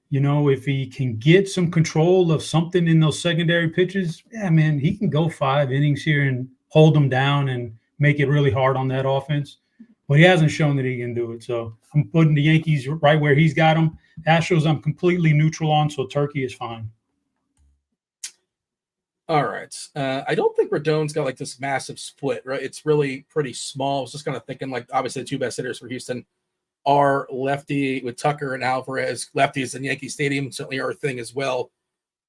You know, if he can get some control of something in those secondary pitches, yeah, man, he can go 5 innings here and hold them down and make it really hard on that offense. But he hasn't shown that he can do it. So I'm putting the Yankees right where he's got them. Astros, I'm completely neutral on, so Turkey is fine. All right. I don't think Rodon's got like this massive split, right? It's really pretty small. I was just kind of thinking like obviously the two best hitters for Houston are lefty with Tucker and Alvarez. Lefties in Yankee Stadium certainly are a thing as well.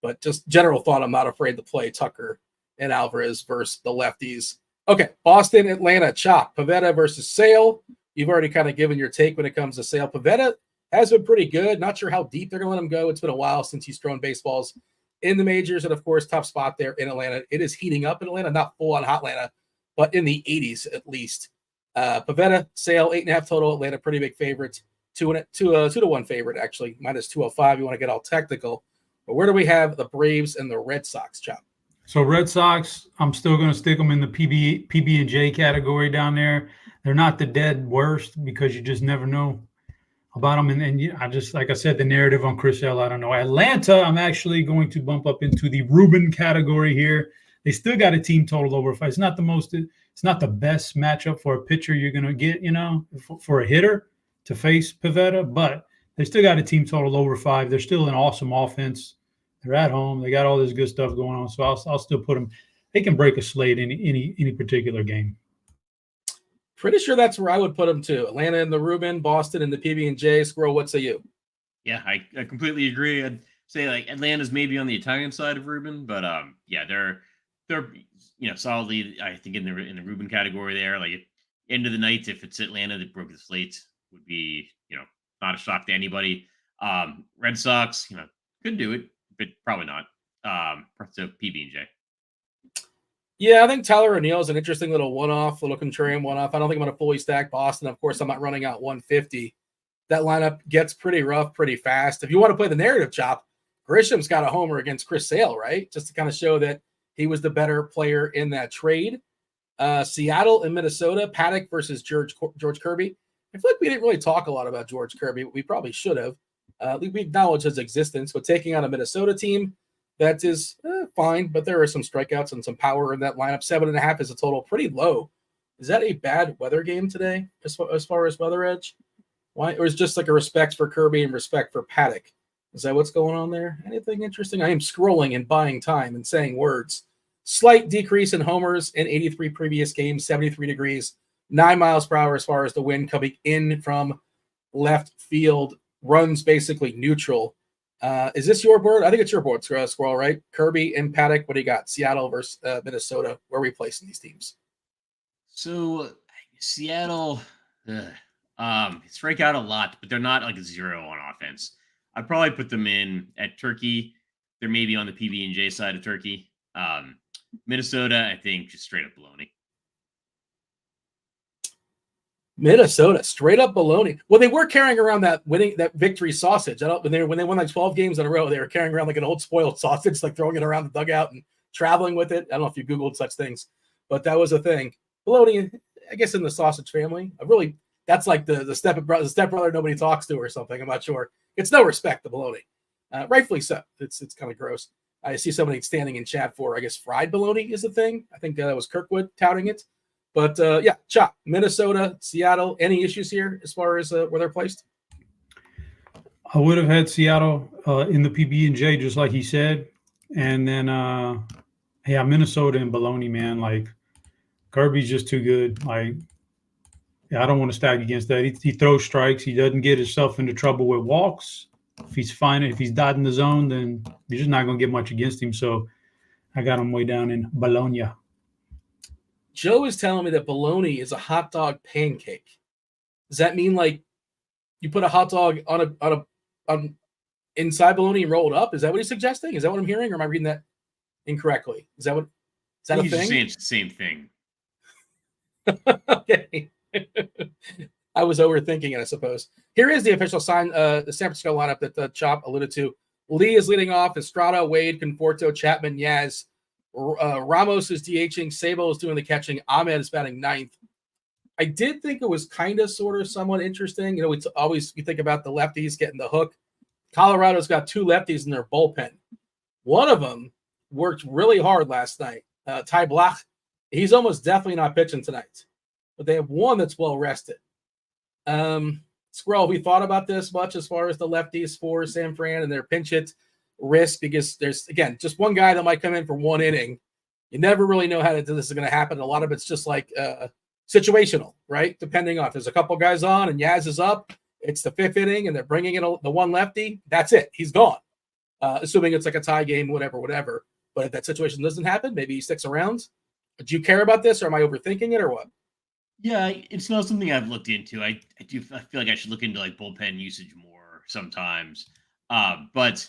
But just general thought, I'm not afraid to play Tucker and Alvarez versus the lefties. Okay, Boston, Atlanta, Chop. Pivetta versus Sale. You've already kind of given your take when it comes to Sale. Pivetta has been pretty good. Not sure how deep they're going to let him go. It's been a while since he's thrown baseballs in the majors. And, of course, tough spot there in Atlanta. It is heating up in Atlanta, not full on hot Atlanta, but in the 80s at least. Pivetta, Sale, 8.5 total. Atlanta, pretty big favorites. 2-1 favorite, actually. Minus 205. You want to get all technical. But where do we have the Braves and the Red Sox, Chop? So Red Sox, I'm still going to stick them in the PB&J category down there. They're not the dead worst because you just never know about them. And I just, like I said, the narrative on Chris Sale, I don't know. Atlanta, I'm actually going to bump up into the Ruben category here. They still got a team total over 5. It's not the best matchup for a pitcher you're going to get, for a hitter to face Pivetta, but they still got a team total over 5. They're still an awesome offense. They're at home. They got all this good stuff going on. So I'll still put them. They can break a slate in any particular game. Pretty sure that's where I would put them too. Atlanta in the Ruben, Boston in the PB&J. Squirrel, what say you? Yeah, I completely agree. I'd say like Atlanta's maybe on the Italian side of Ruben, but yeah, they're solidly I think in the Ruben category there. Like end of the night, if it's Atlanta that broke the slate, would be not a shock to anybody. Red Sox, could do it, but probably not. So PB&J. Yeah, I think Tyler O'Neill is an interesting little one-off, little contrarian one-off. I don't think I'm going to fully stack Boston. Of course, I'm not running out 150. That lineup gets pretty rough pretty fast. If you want to play the narrative, Chop, Grisham's got a homer against Chris Sale, right? Just to kind of show that he was the better player in that trade. Seattle and Minnesota, Paddock versus George Kirby. I feel like we didn't really talk a lot about George Kirby. We probably should have. We acknowledge his existence, but taking on a Minnesota team, that is fine, but there are some strikeouts and some power in that lineup. 7.5 is a total, pretty low. Is that a bad weather game today as far as weather edge? Why? Or is it just like a respect for Kirby and respect for Paddock? Is that what's going on there? Anything interesting? I am scrolling and buying time and saying words. Slight decrease in homers in 83 previous games, 73 degrees, 9 miles per hour as far as the wind coming in from left field. Runs basically neutral. Is this your board? I think it's your board, Squirrel, right? Kirby and Paddock. What do you got? Seattle versus Minnesota. Where are we placing these teams? So Seattle, strike out a lot, but they're not like a 0 on offense. I'd probably put them in at Turkey. They're maybe on the PB&J side of Turkey. Minnesota, I think, just straight up baloney. Minnesota, straight up baloney. Well, they were carrying around that victory sausage. When they won like 12 games in a row, they were carrying around like an old spoiled sausage, like throwing it around the dugout and traveling with it. I don't know if you Googled such things, but that was a thing. Bologna, I guess, in the sausage family. That's like the stepbrother nobody talks to or something. I'm not sure. It's no respect to bologna. Rightfully so. It's kind of gross. I see somebody standing in chat for, I guess, fried bologna is the thing. I think that was Kirkwood touting it. But yeah, Chop, Minnesota, Seattle, any issues here as far as where they're placed? I would have had Seattle in the PB&J, just like he said. And then, Minnesota and bologna, man. Like, Kirby's just too good. Like, I don't want to stack against that. He throws strikes. He doesn't get himself into trouble with walks. If he's dotting the zone, then you're just not going to get much against him. So I got him way down in Bologna. Joe is telling me that bologna is a hot dog pancake. Does that mean like you put a hot dog on inside bologna and roll it up? Is that what he's suggesting? Is that what I'm hearing, or am I reading that incorrectly? Is that a thing? He's saying it's the same thing. Okay. I was overthinking it, I suppose. Here is the official sign, the San Francisco lineup that Chop alluded to. Lee is leading off. Estrada, Wade, Conforto, Chapman, Yaz. Ramos is DHing. Sabo is doing the catching. Ahmed is batting ninth. I did think it was kind of, sort of, somewhat interesting. You know, we think about the lefties getting the hook. Colorado's got two lefties in their bullpen. One of them worked really hard last night. Ty Blach, he's almost definitely not pitching tonight. But they have one that's well rested. Squirrel, have we thought about this much as far as the lefties for San Fran and their pinch hit risk? Because there's, again, just one guy that might come in for one inning. You never really know how this is going to happen. A lot of it's just like situational, right? Depending on if there's a couple guys on and Yaz is up, it's the fifth inning and they're bringing in the one lefty. That's it. He's gone. Assuming it's like a tie game, whatever. But if that situation doesn't happen, maybe he sticks around. Do you care about this, or am I overthinking it, or what? Yeah, it's not something I've looked into. I feel like I should look into like bullpen usage more sometimes. But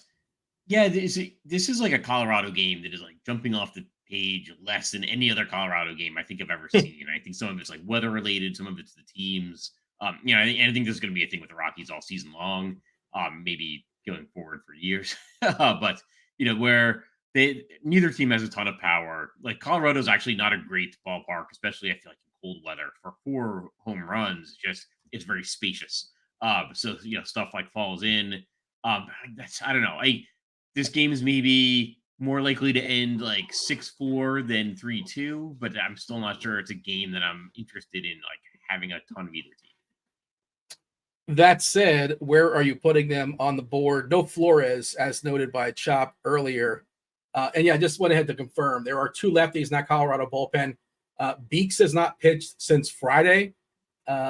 yeah, this is like a Colorado game that is like jumping off the page less than any other Colorado game I think I've ever seen. I think some of it's like weather related, some of it's the teams. I think there's going to be a thing with the Rockies all season long, maybe going forward for years. But where neither team has a ton of power. Like Colorado's actually not a great ballpark, especially I feel like in cold weather. For 4 home runs, it's very spacious. So stuff like falls in. I don't know. This game is maybe more likely to end like 6-4 than 3-2, but I'm still not sure it's a game that I'm interested in like having a ton of either team. That said, where are you putting them on the board? No Flores, as noted by Chop earlier. And yeah, I just went ahead to confirm. There are 2 lefties in that Colorado bullpen. Beeks has not pitched since Friday.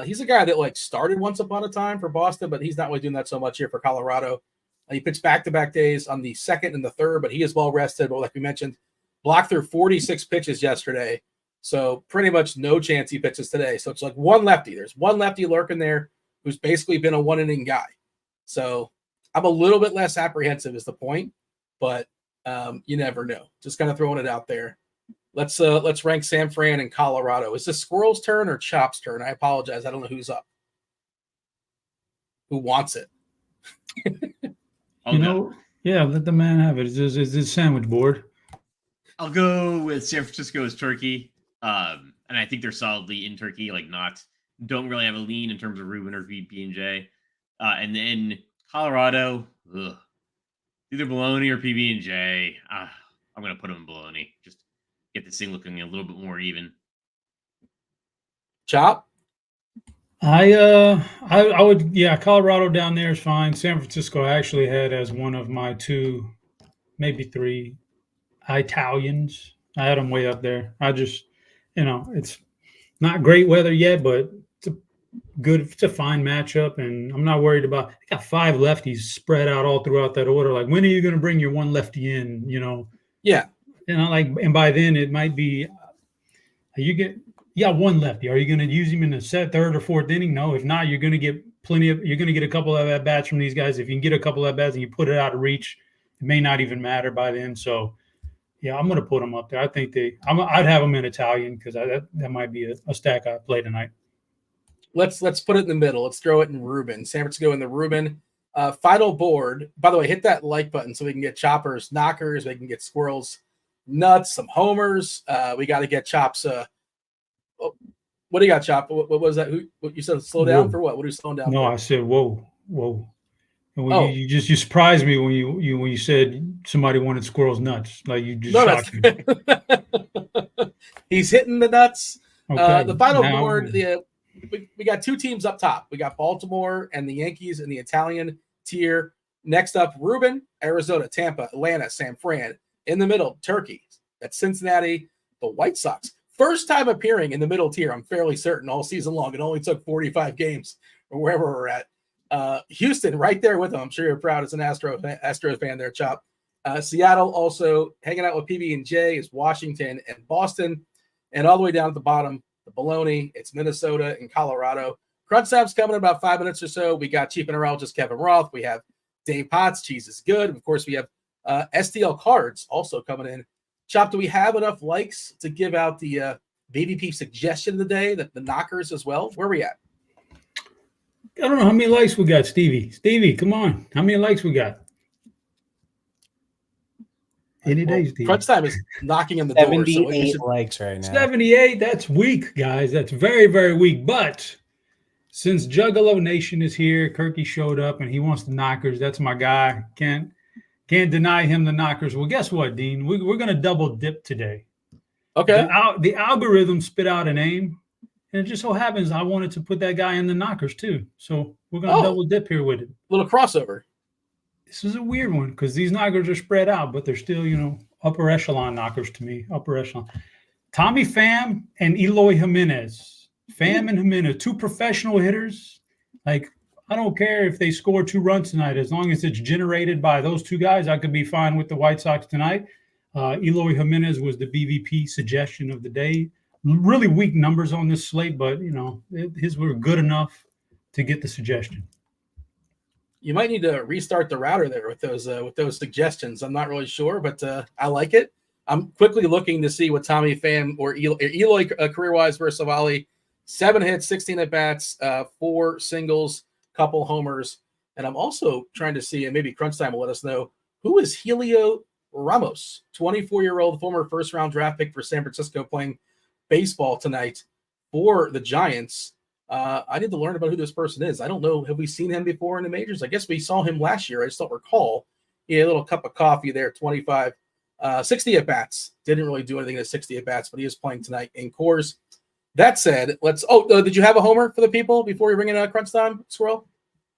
He's a guy that like started once upon a time for Boston, but he's not really doing that so much here for Colorado. He pitched back-to-back days on the 2nd and the 3rd, but he is well rested. But like we mentioned, blocked through 46 pitches yesterday. So pretty much no chance he pitches today. So it's like one lefty. There's one lefty lurking there who's basically been a one-inning guy. So I'm a little bit less apprehensive is the point, but you never know. Just kind of throwing it out there. Let's rank San Fran and Colorado. Is this Squirrel's turn or Chop's turn? I apologize. I don't know who's up. Who wants it? Yeah, let the man have it. It's a sandwich board. I'll go with San Francisco as Turkey. And I think they're solidly in Turkey, don't really have a lean in terms of Ruben or PB&J. And then Colorado, either Bologna or PB&J. I'm going to put them in Bologna. Just get this thing looking a little bit more even. Chop? I would, Colorado down there is fine. San Francisco I actually had as one of my 2, maybe 3 Italians. I had them way up there. I just, it's not great weather yet, but it's a fine matchup, and I'm not worried about. I got 5 lefties spread out all throughout that order. Like, when are you going to bring your one lefty in? Yeah. And by then it might be, you got one lefty. Are you going to use him in the 3rd or 4th inning? No. If not, you're going to get you're going to get a couple of at bats from these guys. If you can get a couple of at bats and you put it out of reach, it may not even matter by then. So, yeah, I'm going to put them up there. I think I'd have them in Italian because that might be a stack I play tonight. Let's put it in the middle. Let's throw it in Ruben. San Francisco in the Ruben. Final board. By the way, hit that like button so we can get Choppers, knockers. We can get Squirrels, nuts, some homers. We got to get Chops. What do you got, Chop? What was that? What you said? Slow down for what? What are you slowing down? No, for? I said whoa. You surprised me when you said somebody wanted squirrels nuts. Like you just shocked me. He's hitting the nuts. Okay, the final board, we got two teams up top. We got Baltimore and the Yankees in the Italian tier. Next up, Ruben, Arizona, Tampa, Atlanta, San Fran. In the middle, Turkey. That's Cincinnati, the White Sox. First time appearing in the middle tier, I'm fairly certain, all season long. It only took 45 games or wherever we're at. Houston, right there with them. I'm sure you're proud as an Astros fan there, Chop. Seattle also hanging out with PB&J is Washington and Boston. And all the way down at the bottom, the Baloney, it's Minnesota and Colorado. Crunch Time's coming in about 5 minutes or so. We got Chief Mineralogist Kevin Roth. We have Dave Potts, Cheeseisgood. Of course, we have STL Cards also coming in. Chop, do we have enough likes to give out the BVP suggestion of the day, the knockers as well? Where are we at? I don't know how many likes we got, Stevie. Stevie, come on. How many likes we got? Any days, Stevie. Crunch Time is knocking on the door. 78 likes right now. 78, that's weak, guys. That's very, very weak. But since Juggalo Nation is here, Kirky showed up, and he wants the knockers. That's my guy. Can't deny him the knockers. Well, guess what, Dean? We're going to double dip today. Okay. The algorithm spit out a name, and it just so happens I wanted to put that guy in the knockers too. So we're going to double dip here with it. Little crossover. This is a weird one because these knockers are spread out, but they're still, upper echelon knockers to me. Upper echelon. Tommy Pham and Eloy Jimenez. Pham and Jimenez, two professional hitters. Like, I don't care if they score 2 runs tonight. As long as it's generated by those two guys, I could be fine with the White Sox tonight. Eloy Jimenez was the BVP suggestion of the day. Really weak numbers on this slate, but, his were good enough to get the suggestion. You might need to restart the router there with those suggestions. I'm not really sure, but I like it. I'm quickly looking to see what Tommy Pham or Eloy career-wise versus Savali. 7 hits, 16 at-bats, 4 singles, couple homers. And I'm also trying to see, and maybe Crunch Time will let us know, who is Helio Ramos, 24-year-old former first-round draft pick for San Francisco, playing baseball tonight for the Giants. I need to learn about who this person is. I don't know. Have we seen him before in the majors? I guess we saw him last year. I just don't recall. He had a little cup of coffee there, 25, 60 at-bats. Didn't really do anything at 60 at-bats, but he is playing tonight in Coors. That said, did you have a homer for the people before we bring in Crunch Time, Squirrel?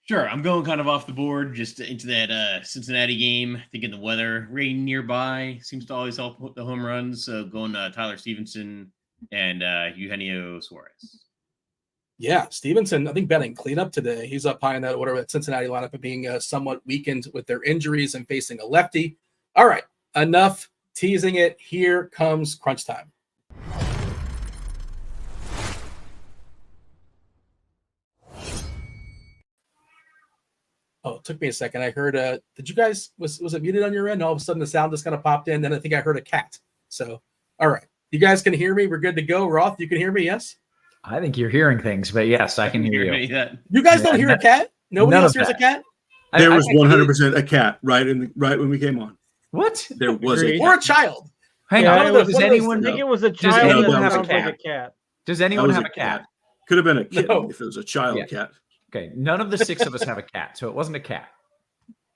Sure. I'm going kind of off the board, just into that Cincinnati game. Thinking the weather, rain nearby seems to always help the home runs. So going Tyler Stevenson and Eugenio Suarez. Yeah, Stevenson, I think betting cleanup today. He's up high in that Cincinnati lineup of being somewhat weakened with their injuries and facing a lefty. All right, enough teasing it. Here comes Crunch Time. Oh, it took me a second. I heard, did you guys, was it muted on your end? All of a sudden the sound just kind of popped in. Then I think I heard a cat. So, all right. You guys can hear me. We're good to go. Roth, you can hear me, yes? I think you're hearing things, but yes, I can hear you. You guys don't hear a cat? Nobody else hears a cat? There was 100% a cat right when we came on. What? There was or a child. Hang on. Does anyone? I think it was a child. Does anyone that have sounds like a cat? Does anyone have a cat? Could have been a kitten if it was a child cat. Okay, none of the 6 of us have a cat, so it wasn't a cat.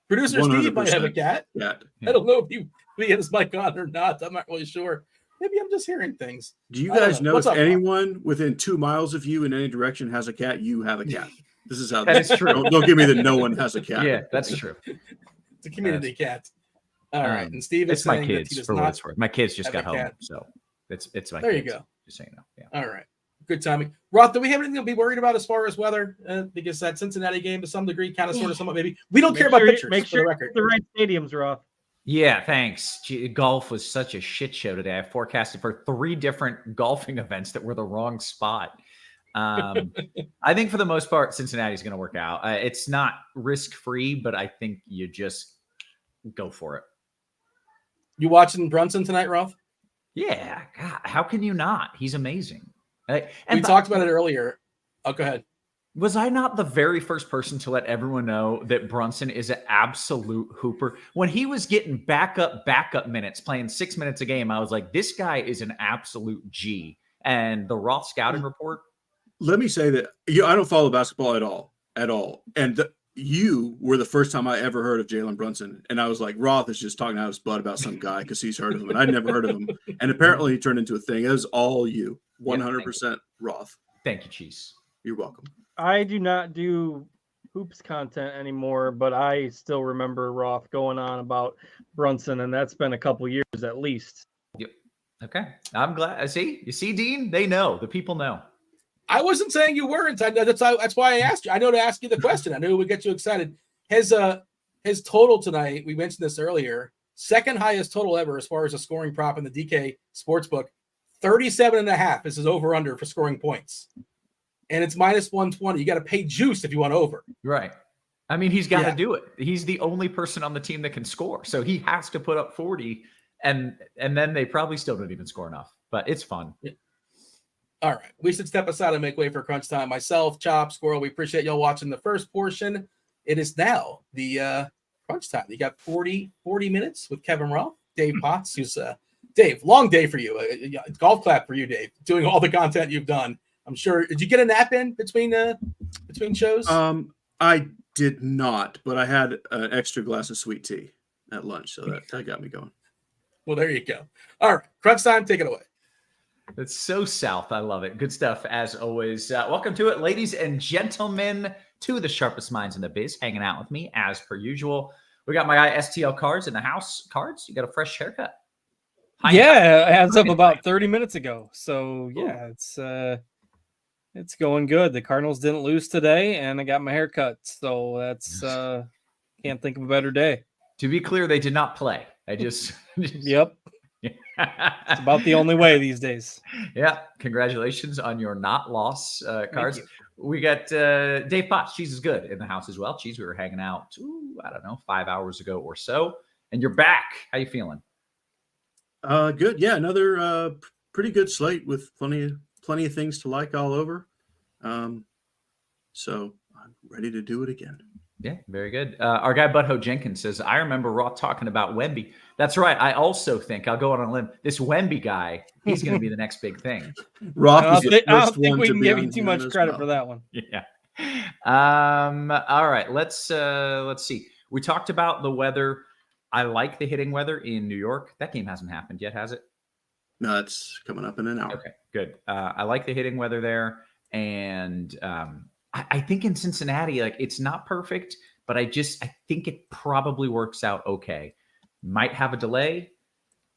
Producer Steve might have a cat. Yeah. I don't know if he had his mic on or not. I'm not really sure. Maybe I'm just hearing things. Do you guys know if anyone within 2 miles of you in any direction has a cat, you have a cat? This is how that's true. Don't give me that no one has a cat. Yeah, that's true. It's a community cat. All right. And Steve is it's my kids for what it's worth. My kids just got home, so it's my there kids. You go. Just so you know. Yeah. All right. Good timing. Roth, do we have anything to be worried about as far as weather? Because that Cincinnati game to some degree, kind of, sort of, somewhat, maybe. We don't care about pitchers. Make sure for the record. the right stadiums, Roth. Yeah, thanks. Golf was such a shit show today. I forecasted for 3 different golfing events that were the wrong spot. I think for the most part, Cincinnati's going to work out. It's not risk-free, but I think you just go for it. You watching Brunson tonight, Roth? Yeah. God, how can you not? He's amazing. And we talked about it earlier. Oh, go ahead. Was I not the very first person to let everyone know that Brunson is an absolute hooper? When he was getting backup minutes, playing 6 minutes a game, I was like, this guy is an absolute G. And the Roth scouting report. Let me say that I don't follow basketball at all. And you were the first time I ever heard of Jalen Brunson. And I was like, Roth is just talking out of his butt about some guy because he's heard of him. And I'd never heard of him. And apparently he turned into a thing. It was all you. 100% Roth. Thank you, Cheese. You're welcome. I do not do hoops content anymore, but I still remember Roth going on about Brunson, and that's been a couple years at least. Yep. Okay. I'm glad. See, you see, Dean, they know. The people know. I wasn't saying you weren't. That's why I asked you. I know to ask you the question. I knew it would get you excited. His total tonight, we mentioned this earlier, second highest total ever as far as a scoring prop in the DK Sportsbook, 37.5 is his over-under for scoring points. And it's minus 120. You got to pay juice if you want over. Right. I mean, he's got to do it. He's the only person on the team that can score. So he has to put up 40, and then they probably still don't even score enough. But it's fun. Yeah. All right. We should step aside and make way for crunch time. Myself, Chop, Squirrel, we appreciate y'all watching the first portion. It is now the crunch time. You got 40 minutes with Kevin Roth, Dave Potts, who's Dave, long day for you. Golf clap for you, Dave, doing all the content you've done. I'm sure. Did you get a nap in between shows? I did not, but I had an extra glass of sweet tea at lunch, so that got me going. Well, there you go. All right. Crunch time. Take it away. It's so South. I love it. Good stuff as always. Welcome to it, ladies and gentlemen, two of the sharpest minds in the biz hanging out with me as per usual. We got my guy STL Cards in the house. Cards, you got a fresh haircut. As of about 30 minutes ago. So yeah, it's going good. The Cardinals didn't lose today, and I got my hair cut. So that's can't think of a better day. To be clear, they did not play. I just Yep. It's about the only way these days. Yeah. Congratulations on your not loss, Cards. We got Dave Potts. Cheese is good in the house as well. Cheese, we were hanging out, I don't know, 5 hours ago or so. And you're back. How you feeling? Good. Yeah, another pretty good slate with plenty of things to like all over. So I'm ready to do it again. Yeah, very good. Our guy Butthole Jenkins says, I remember Roth talking about Wemby. That's right. I also think, I'll go on a limb, this Wemby guy, he's going to be the next big thing. Roth I don't think we can give you too much credit for that one. Yeah. All right. Let's see. We talked about the weather. I like the hitting weather in New York. That game hasn't happened yet, has it? No, it's coming up in an hour. Okay, good. I like the hitting weather there. And I think in Cincinnati, like, it's not perfect, but I think it probably works out okay. Might have a delay.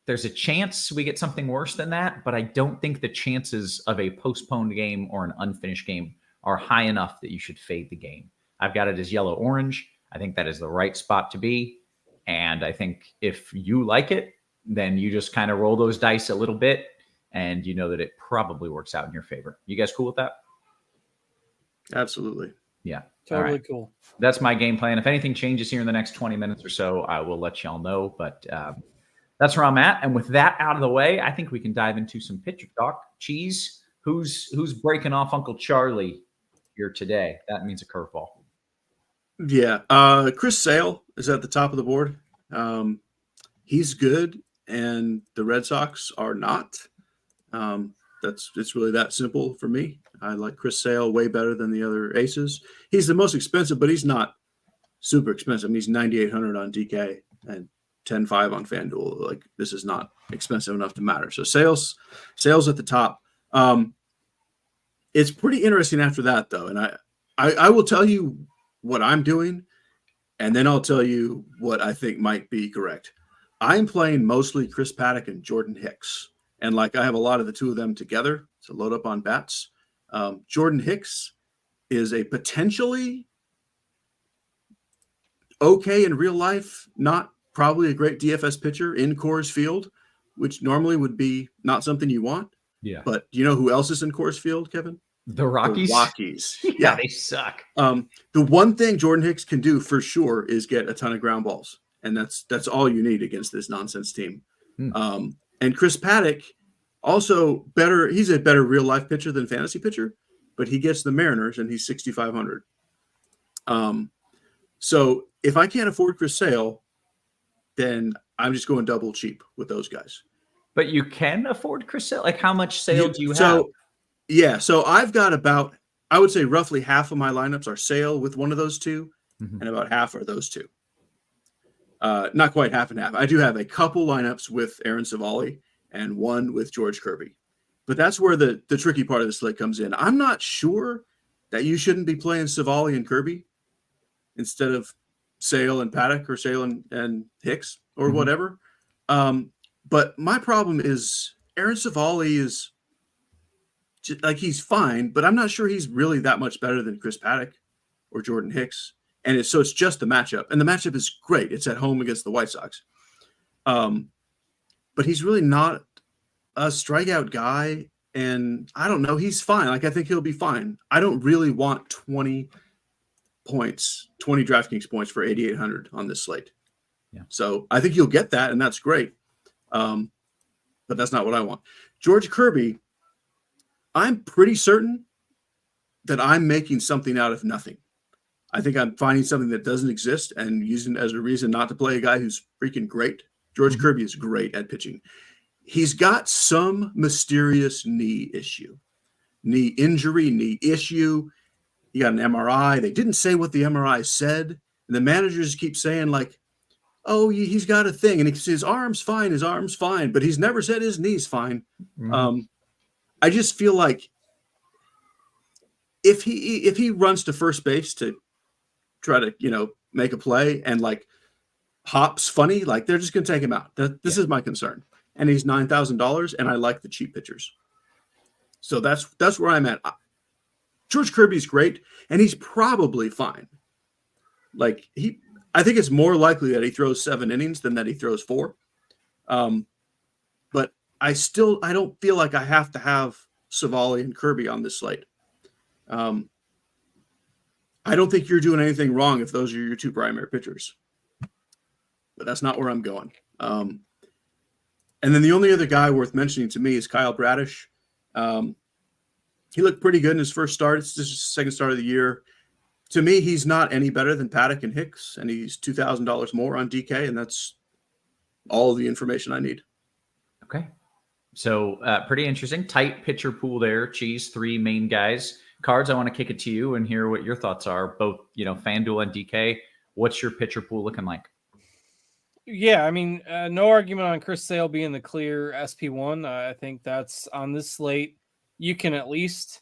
There's a chance we get something worse than that, but I don't think the chances of a postponed game or an unfinished game are high enough that you should fade the game. I've got it as yellow-orange. I think that is the right spot to be. And I think if you like it, then you just kind of roll those dice a little bit, and you know that it probably works out in your favor. You guys cool with that? Absolutely. Yeah. Totally cool. That's my game plan. If anything changes here in the next 20 minutes or so, I will let y'all know. But that's where I'm at. And with that out of the way, I think we can dive into some pitcher talk. Cheese, who's breaking off Uncle Charlie here today? That means a curveball. Yeah. Chris Sale is at the top of the board. He's good, and the Red Sox are not. It's really that simple for me. I like Chris Sale way better than the other aces. He's the most expensive, but he's not super expensive. I mean, he's $9,800 on DK and $10,500 on FanDuel. Like, this is not expensive enough to matter. So Sale's at the top. It's pretty interesting after that, though. And I will tell you what I'm doing, and then I'll tell you what I think might be correct. I'm playing mostly Chris Paddock and Jordan Hicks. And like, I have a lot of the two of them together to load up on bats. Jordan Hicks is a potentially okay in real life, not probably a great DFS pitcher in Coors Field, which normally would be not something you want. Yeah. But do you know who else is in Coors Field, Kevin? The Rockies? The Rockies. Yeah, they suck. The one thing Jordan Hicks can do for sure is get a ton of ground balls. And that's all you need against this nonsense team. And Chris Paddock, also better. He's a better real life pitcher than fantasy pitcher, but he gets the Mariners and he's 6,500. So if I can't afford Chris Sale, then I'm just going double cheap with those guys. But you can afford Chris Sale? Like, how much Sale do you have? So I've got about, I would say roughly half of my lineups are Sale with one of those two, and about half are those two. Not quite half and half. I do have a couple lineups with Aaron Savali and one with George Kirby. But that's where the tricky part of the slate comes in. I'm not sure that you shouldn't be playing Savali and Kirby instead of Sale and Paddock or Sale and Hicks or whatever. But my problem is Aaron Savali is like, he's fine, but I'm not sure he's really that much better than Chris Paddock or Jordan Hicks. And so it's just the matchup. And the matchup is great. It's at home against the White Sox. But he's really not a strikeout guy. And I don't know. He's fine. Like, I think he'll be fine. I don't really want 20 DraftKings points for 8,800 on this slate. Yeah. So I think you'll get that, and that's great. But that's not what I want. George Kirby, I'm pretty certain that I'm making something out of nothing. I think I'm finding something that doesn't exist and using it as a reason not to play a guy who's freaking great. George Kirby is great at pitching. He's got some mysterious knee issue, knee injury, knee issue. He got an MRI. They didn't say what the MRI said. And the managers keep saying, like, oh, he's got a thing. And he says, his arm's fine. But he's never said his knee's fine. I just feel like if he runs to first base to try to, make a play and like hops funny, like, they're just going to take him out. This is my concern. And he's $9,000, and I like the cheap pitchers. So that's where I'm at. George Kirby's great, and he's probably fine. Like, I think it's more likely that he throws 7 innings than that he throws 4. But I don't feel like I have to have Savali and Kirby on this slate. I don't think you're doing anything wrong if those are your 2 primary pitchers. But that's not where I'm going. And then the only other guy worth mentioning to me is Kyle Bradish. He looked pretty good in his first start. It's just his second start of the year. To me, he's not any better than Paddock and Hicks, and he's $2,000 more on DK, and that's all the information I need. Okay. So pretty interesting. Tight pitcher pool there. Cheese, 3 main guys. Cards, I want to kick it to you and hear what your thoughts are. Both, FanDuel and DK. What's your pitcher pool looking like? Yeah, I mean, no argument on Chris Sale being the clear SP1. I think that's on this slate. You can at least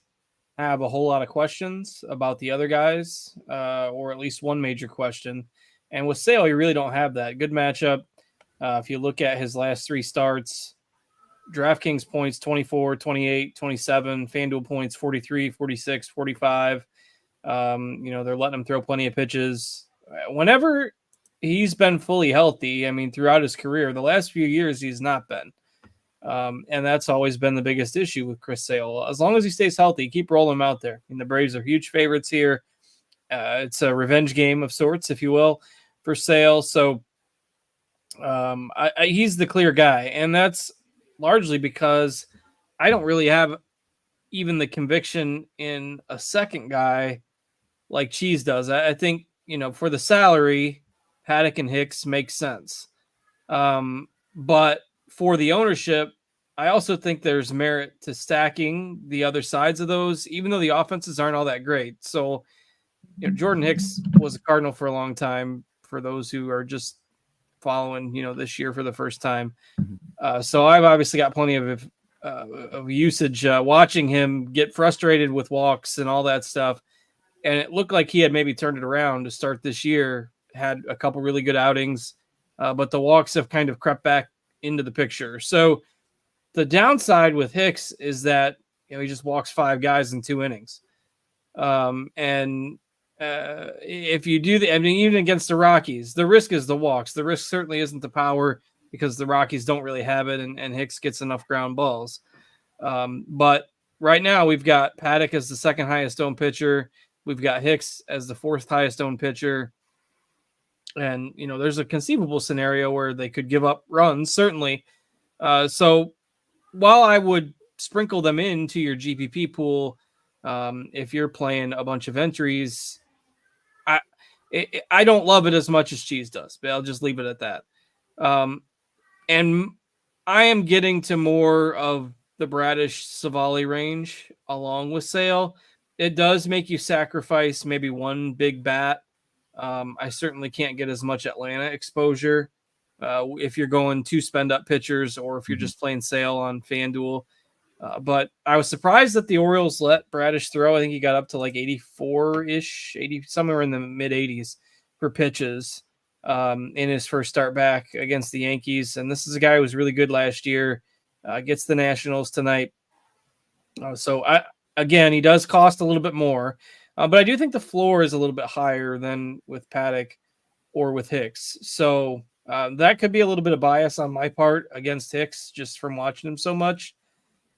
have a whole lot of questions about the other guys, or at least one major question. And with Sale, you really don't have that. Good matchup. If you look at his last 3 starts, DraftKings points 24, 28, 27, FanDuel points 43, 46, 45. They're letting him throw plenty of pitches. Whenever he's been fully healthy, I mean, throughout his career, the last few years, he's not been. And that's always been the biggest issue with Chris Sale. As long as he stays healthy, keep rolling him out there. And the Braves are huge favorites here. It's a revenge game of sorts, if you will, for Sale. So he's the clear guy. And that's largely because I don't really have even the conviction in a second guy like Cheese does. I think, for the salary, Paddock and Hicks make sense. But for the ownership, I also think there's merit to stacking the other sides of those, even though the offenses aren't all that great. So, Jordan Hicks was a Cardinal for a long time, for those who are just following, this year for the first time. So I've obviously got plenty of usage watching him get frustrated with walks and all that stuff. And it looked like he had maybe turned it around to start this year, had a couple really good outings, but the walks have kind of crept back into the picture. So the downside with Hicks is that, he just walks 5 guys in 2 innings. If you do even against the Rockies, the risk is the walks. The risk certainly isn't the power, because the Rockies don't really have it, and Hicks gets enough ground balls. But right now we've got Paddock as the 2nd highest owned pitcher. We've got Hicks as the 4th highest owned pitcher. And, there's a conceivable scenario where they could give up runs, certainly. So while I would sprinkle them into your GPP pool, if you're playing a bunch of entries, I don't love it as much as Cheese does, but I'll just leave it at that. And I am getting to more of the Bradish Savali range along with Sale. It does make you sacrifice maybe one big bat I certainly can't get as much Atlanta exposure if you're going to spend up pitchers or if you're just playing Sale on FanDuel. But I was surprised that the Orioles let Bradish throw. I think he got up to like 84-ish, 80, somewhere in the mid 80s for pitches in his first start back against the Yankees. And this is a guy who was really good last year, gets the Nationals tonight. Again, he does cost a little bit more, but I do think the floor is a little bit higher than with Paddock or with Hicks. So that could be a little bit of bias on my part against Hicks just from watching him so much.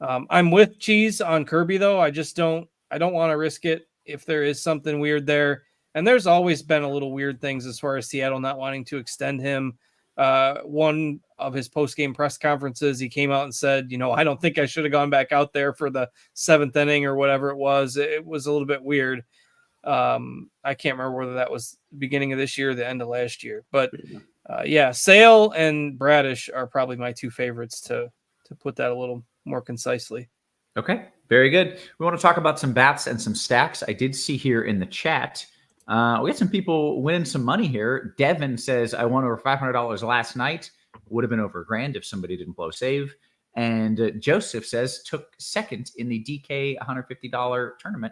I'm with Cheese on Kirby, though. I don't want to risk it if there is something weird there. And there's always been a little weird things as far as Seattle not wanting to extend him. One of his post-game press conferences, he came out and said, I don't think I should have gone back out there for the 7th inning or whatever it was. It was a little bit weird. I can't remember whether that was the beginning of this year or the end of last year. But Sale and Bradish are probably my two favorites to put that a little more concisely. Okay, very good. We want to talk about some bats and some stacks. I did see here in the chat, we got some people winning some money here. Devin says, I won over $500 last night. Would have been over $1,000 if somebody didn't blow save. And Joseph says, took second in the DK $150 tournament.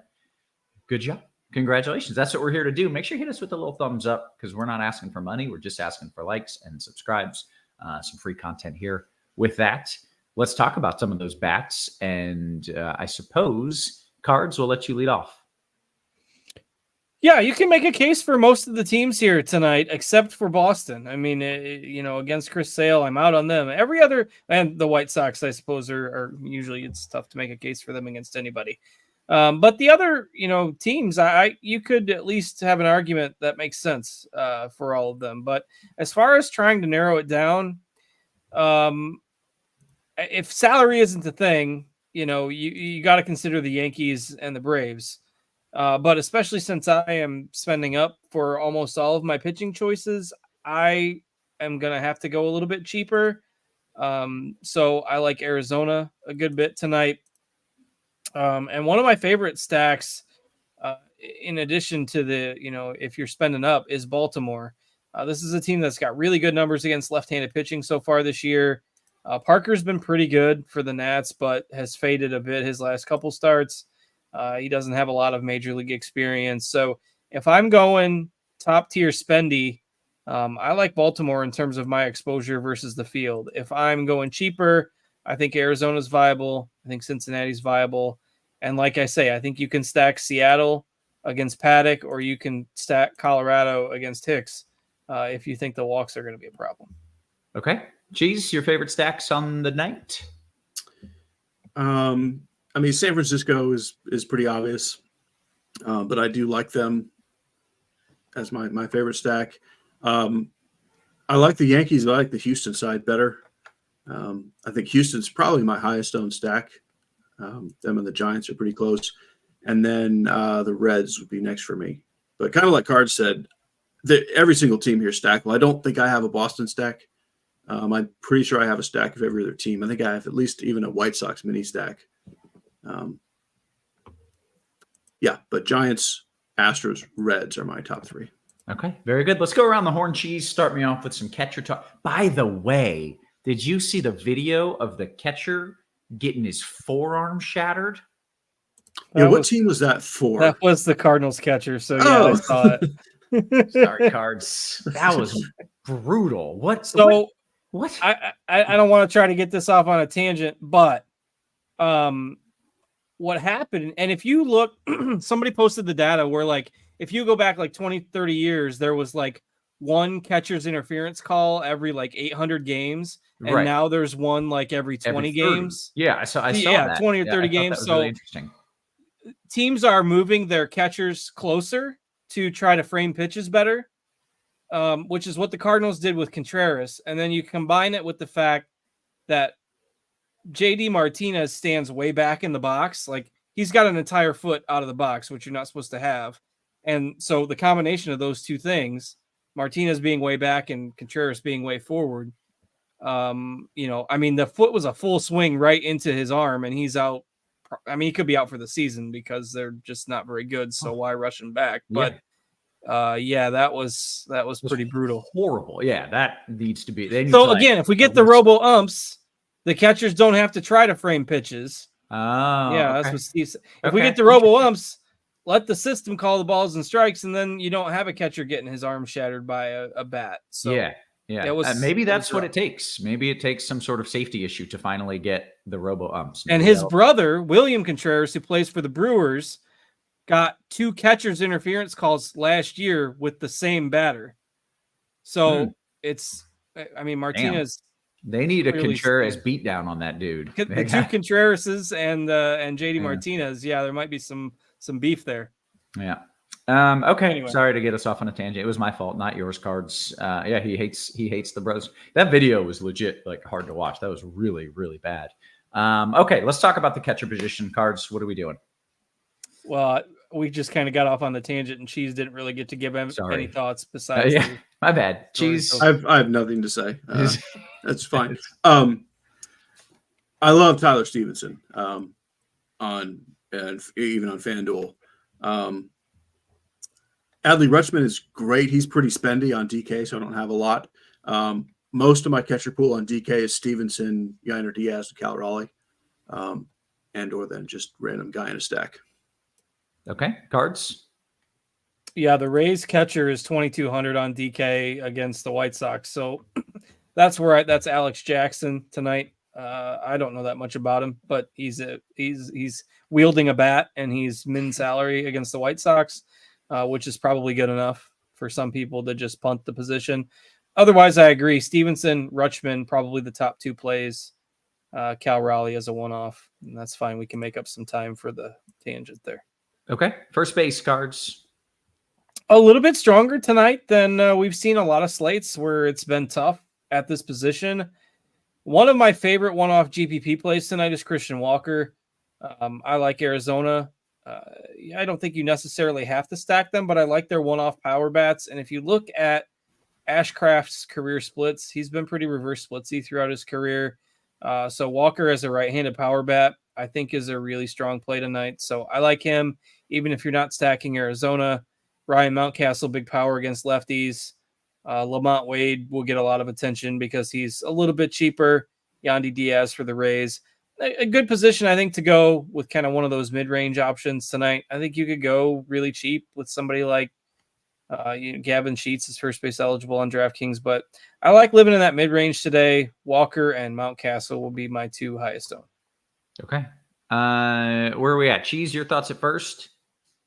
Good job. Congratulations. That's what we're here to do. Make sure you hit us with a little thumbs up because we're not asking for money. We're just asking for likes and subscribes. Some free content here. With that, let's talk about some of those bats. And I suppose, Cards, will let you lead off. Yeah, you can make a case for most of the teams here tonight, except for Boston. I mean, against Chris Sale, I'm out on them. Every other, and the White Sox, I suppose, are usually it's tough to make a case for them against anybody. But the other, teams, you could at least have an argument that makes sense for all of them. But as far as trying to narrow it down, if salary isn't the thing, you got to consider the Yankees and the Braves. But especially since I am spending up for almost all of my pitching choices, I am going to have to go a little bit cheaper. So I like Arizona a good bit tonight. And one of my favorite stacks, in addition to the, if you're spending up, is Baltimore. This is a team that's got really good numbers against left-handed pitching so far this year. Parker's been pretty good for the Nats, but has faded a bit his last couple starts. He doesn't have a lot of major league experience. So if I'm going top tier spendy, I like Baltimore in terms of my exposure versus the field. If I'm going cheaper, I think Arizona's viable. I think Cincinnati's viable. And like I say, I think you can stack Seattle against Paddock, or you can stack Colorado against Hicks if you think the walks are going to be a problem. Okay. Cheese, your favorite stacks on the night? San Francisco is pretty obvious, but I do like them as my favorite stack. I like the Yankees. I like the Houston side better. I think Houston's probably my highest owned stack. Them and the Giants are pretty close. And then the Reds would be next for me. But kind of like Card said, every single team here is stackable. I don't think I have a Boston stack. I'm pretty sure I have a stack of every other team. I think I have at least even a White Sox mini stack. But Giants, Astros, Reds are my top three. Okay, very good. Let's go around the horn, Cheese. Start me off with some catcher talk. By the way, did you see the video of the catcher getting his forearm shattered? What team was that for? That was the Cardinals catcher. So I saw it. Sorry, Cards. That was brutal. What? I don't want to try to get this off on a tangent, but what happened, and if you look, somebody posted the data where, like, if you go back like 20, 30 years, there was like one catcher's interference call every like 800 games. And now there's one like every 20 games. Yeah, I saw that. 20 or 30 games. So really interesting. Teams are moving their catchers closer to try to frame pitches better, which is what the Cardinals did with Contreras. And then you combine it with the fact that JD Martinez stands way back in the box. Like, he's got an entire foot out of the box, which you're not supposed to have. And so the combination of those two things, Martinez being way back and Contreras being way forward, the foot was a full swing right into his arm, and he's out. I mean, he could be out for the season because they're just not very good. So why rush him back? But Yeah, that was pretty brutal. Horrible. Yeah, that needs to be. They need So to, again, if we get the robo umps, the catchers don't have to try to frame pitches. Yeah, that's what Steve said. If we get the robo umps, let the system call the balls and strikes, and then you don't have a catcher getting his arm shattered by a bat. So yeah. Maybe that's what rough. it takes. Maybe it takes some sort of safety issue to finally get the robo umps. And his brother, William Contreras, who plays for the Brewers, got 2 catcher's interference calls last year with the same batter. So it's, I mean, Martinez. They need a Contreras beatdown on that dude. The 2 Contrerases and JD Martinez. Yeah, there might be some beef there. Yeah. Okay. Anyway. Sorry to get us off on a tangent. It was my fault, not yours, Cards. Yeah, he hates the Bros. That video was legit, like, hard to watch. That was really, really bad. Okay, let's talk about the catcher position. Cards, what are we doing? Well, we just kind of got off on the tangent, and Cheese didn't really get to give him any thoughts besides. My bad. Cheese. I have nothing to say. That's fine. I love Tyler Stevenson even on FanDuel. Adley Rutschman is great. He's pretty spendy on DK, so I don't have a lot. Most of my catcher pool on DK is Stevenson, Yainer Diaz, and Cal Raleigh, and or then just random guy in a stack. Okay, Cards. Yeah, the Rays catcher is 2,200 on DK against the White Sox. So that's that's Alex Jackson tonight. I don't know that much about him, but he's wielding a bat and he's min salary against the White Sox, which is probably good enough for some people to just punt the position. Otherwise, I agree. Stevenson, Rutschman, probably the top 2 plays. Cal Raleigh as a one-off, and that's fine. We can make up some time for the tangent there. Okay, first base, Cards. A little bit stronger tonight than we've seen a lot of slates where it's been tough at this position. One of my favorite one-off GPP plays tonight is Christian Walker. I like Arizona. I don't think you necessarily have to stack them, but I like their one-off power bats. And if you look at Ashcraft's career splits, he's been pretty reverse splitsy throughout his career. So Walker as a right-handed power bat, I think is a really strong play tonight. So I like him, even if you're not stacking Arizona. Ryan Mountcastle, big power against lefties. Lamont Wade will get a lot of attention because he's a little bit cheaper. Yandy Diaz for the Rays. A good position, I think, to go with kind of one of those mid-range options tonight. I think you could go really cheap with somebody like Gavin Sheets is first base eligible on DraftKings, but I like living in that mid-range today. Walker and Mountcastle will be my 2 highest owned. Okay. Where are we at? Cheese, your thoughts at first?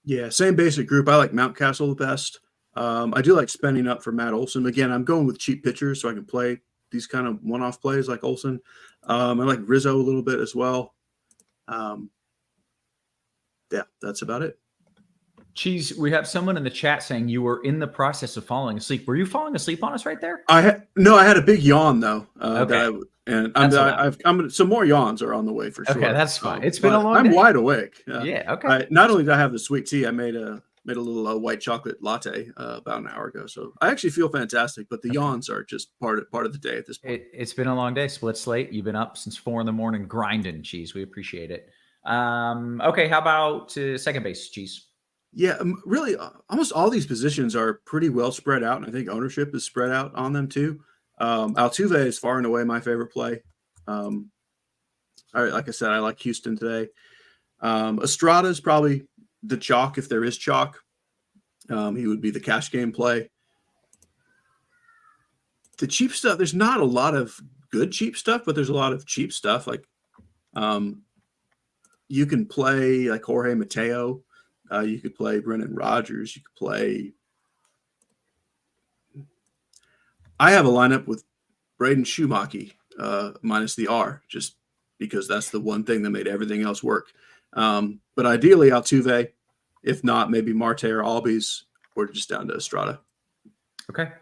Yeah, same basic group. I like Mountcastle the best. I do like spending up for Matt Olson. Again, I'm going with cheap pitchers so I can play these kind of one-off plays like Olson. I like Rizzo a little bit as well. Yeah, that's about it. Cheese, we have someone in the chat saying you were in the process of falling asleep. Were you falling asleep on us right there? I had a big yawn though. Okay. Some more yawns are on the way for sure. Okay, that's fine. It's been a long day. I'm wide awake. Yeah. Okay. Not only did I have the sweet tea, I made a little white chocolate latte about an hour ago. So I actually feel fantastic, but the yawns are just part of the day at this point. It's been a long day. Split slate. You've been up since 4 a.m. grinding, Cheese. We appreciate it. Okay, how about second base, Cheese? Yeah, really, almost all these positions are pretty well spread out, and I think ownership is spread out on them too. Altuve is far and away my favorite play. Like I said, I like Houston today. Estrada is probably the chalk if there is chalk. He would be the cash game play. The cheap stuff, there's not a lot of good cheap stuff, but there's a lot of cheap stuff. Like you can play like Jorge Mateo. You could play Brendan Rodgers. You could play. I have a lineup with Braden Schumacher minus the R, just because that's the one thing that made everything else work. But ideally, Altuve. If not, maybe Marte or Albies, or just down to Estrada. Okay.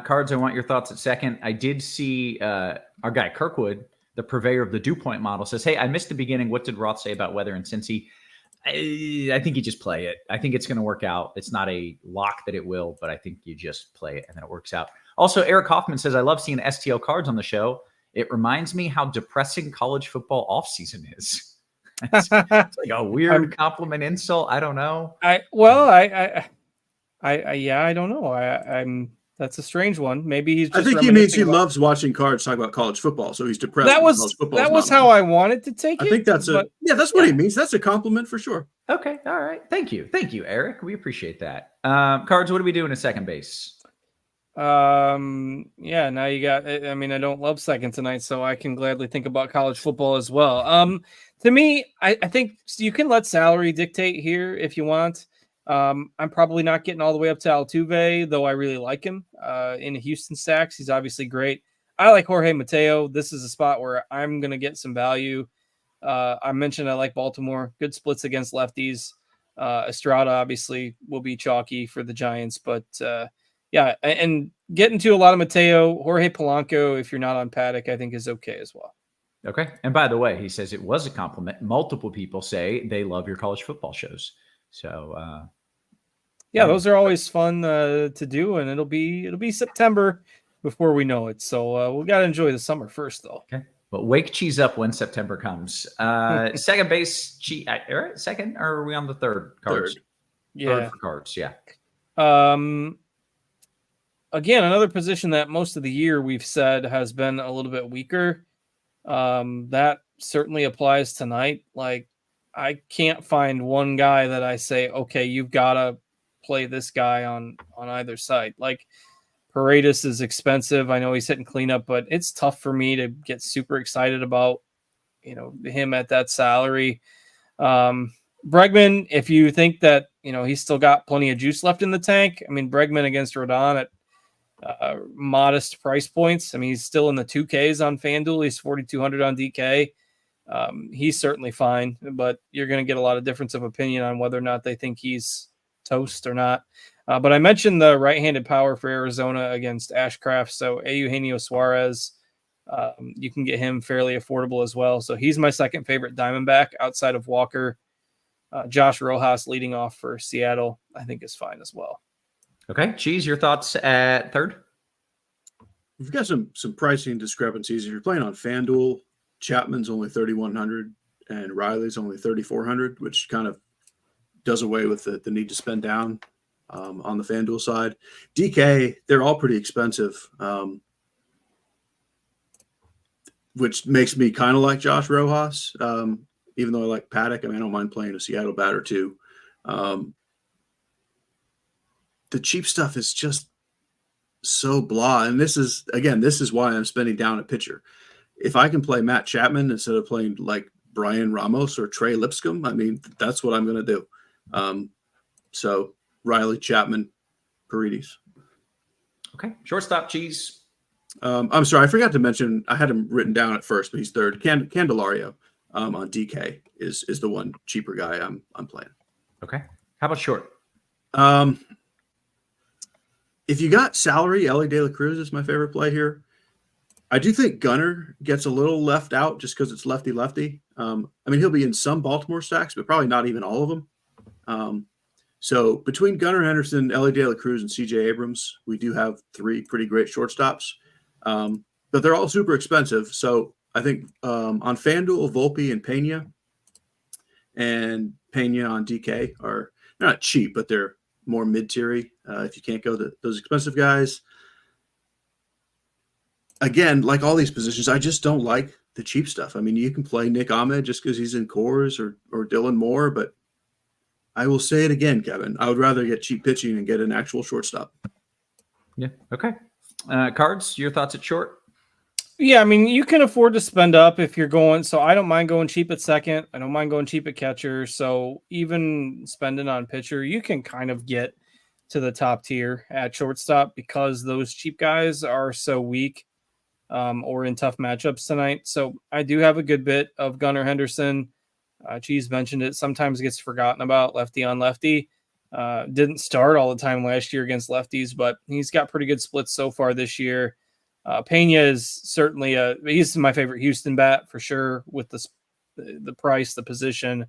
Cards, I want your thoughts at second. I did see our guy Kirkwood, the purveyor of the dew point model, says, hey, I missed the beginning. What did Roth say about weather in Cincy? I think you just play it. I think it's going to work out. It's not a lock that it will, but I think you just play it and then it works out. Also, Eric Hoffman says, I love seeing STL cards on the show. It reminds me how depressing college football offseason is. It's like a weird compliment insult. I don't know. I I don't know. I'm that's a strange one. Maybe he's just I think he means he reminiscing about- loves watching cards talk about college football, so he's depressed. That when was college football that is was not how on. I wanted to take it. I think that's but that's what he means. That's a compliment for sure. Okay. All right. Thank you, Eric. We appreciate that. Cards. What do we do in a second base? Yeah, now you got, I mean, I don't love second tonight, so I can gladly think about college football as well. To me, I think you can let salary dictate here if you want. I'm probably not getting all the way up to Altuve, though I really like him in Houston stacks. He's obviously great. I like Jorge Mateo. This is a spot where I'm going to get some value. I mentioned I like Baltimore. Good splits against lefties. Estrada obviously will be chalky for the Giants, but yeah, and getting to a lot of Mateo, Jorge Polanco, if you're not on Paddock, I think is okay as well. Okay. And by the way, he says it was a compliment. Multiple people say they love your college football shows. So yeah, those are always fun to do, and it'll be September before we know it. So we got to enjoy the summer first, though. okay. But wake cheese up when September comes. Second base, second, or are we on the third? Cards. Third. Yeah. Third for cards. Yeah. Again, another position that most of the year we've said has been a little bit weaker. That certainly applies tonight. Like, I can't find one guy that I say, okay, you've got to play this guy on either side. Like, Paredes is expensive. I know he's hitting cleanup, but it's tough for me to get super excited about, him at that salary. Bregman, if you think that, he's still got plenty of juice left in the tank. I mean, Bregman against Rodon at modest price points. I mean, he's still in the 2Ks on FanDuel. He's 4,200 on DK. He's certainly fine, but you're going to get a lot of difference of opinion on whether or not they think he's toast or not. But I mentioned the right-handed power for Arizona against Ashcraft. So Eugenio Suarez, you can get him fairly affordable as well. So he's my second favorite Diamondback outside of Walker. Josh Rojas leading off for Seattle, I think is fine as well. Okay. Cheese, your thoughts at third? We've got some pricing discrepancies. If you're playing on FanDuel, Chapman's only 3,100 and Riley's only 3,400, which kind of does away with the need to spend down on the FanDuel side. DK, they're all pretty expensive, which makes me kind of like Josh Rojas, even though I like Paddock. I mean, I don't mind playing a Seattle batter too. The cheap stuff is just so blah. And this is why I'm spending down at pitcher. If I can play Matt Chapman instead of playing like Brian Ramos or Trey Lipscomb, I mean, that's what I'm going to do. So Riley, Chapman, Paredes. Okay. Shortstop, Cheese. I'm sorry, I forgot to mention, I had him written down at first, but he's third. Candelario on DK is the one cheaper guy I'm playing. Okay. How about short? If you got salary, Ellie De La Cruz is my favorite play here. I do think Gunnar gets a little left out just because it's lefty-lefty. I mean, he'll be in some Baltimore stacks, but probably not even all of them. So between Gunnar Henderson, Ellie De La Cruz, and CJ Abrams, we do have three pretty great shortstops. But they're all super expensive. So I think on FanDuel, Volpe and Pena on DK they're not cheap, but they're more mid-tiery if you can't go those expensive guys. Again, like all these positions, I just don't like the cheap stuff. I mean, you can play Nick Ahmed just because he's in cores or Dylan Moore, but I will say it again, Kevin. I would rather get cheap pitching and get an actual shortstop. Yeah. Okay. Cards, your thoughts at short? Yeah, I mean, you can afford to spend up if you're going. So I don't mind going cheap at second. I don't mind going cheap at catcher. So even spending on pitcher, you can kind of get to the top tier at shortstop because those cheap guys are so weak or in tough matchups tonight. So I do have a good bit of Gunnar Henderson. Cheese mentioned it. Sometimes gets forgotten about lefty on lefty. Didn't start all the time last year against lefties, but he's got pretty good splits so far this year. Pena is certainly he's my favorite Houston bat for sure with the price, the position,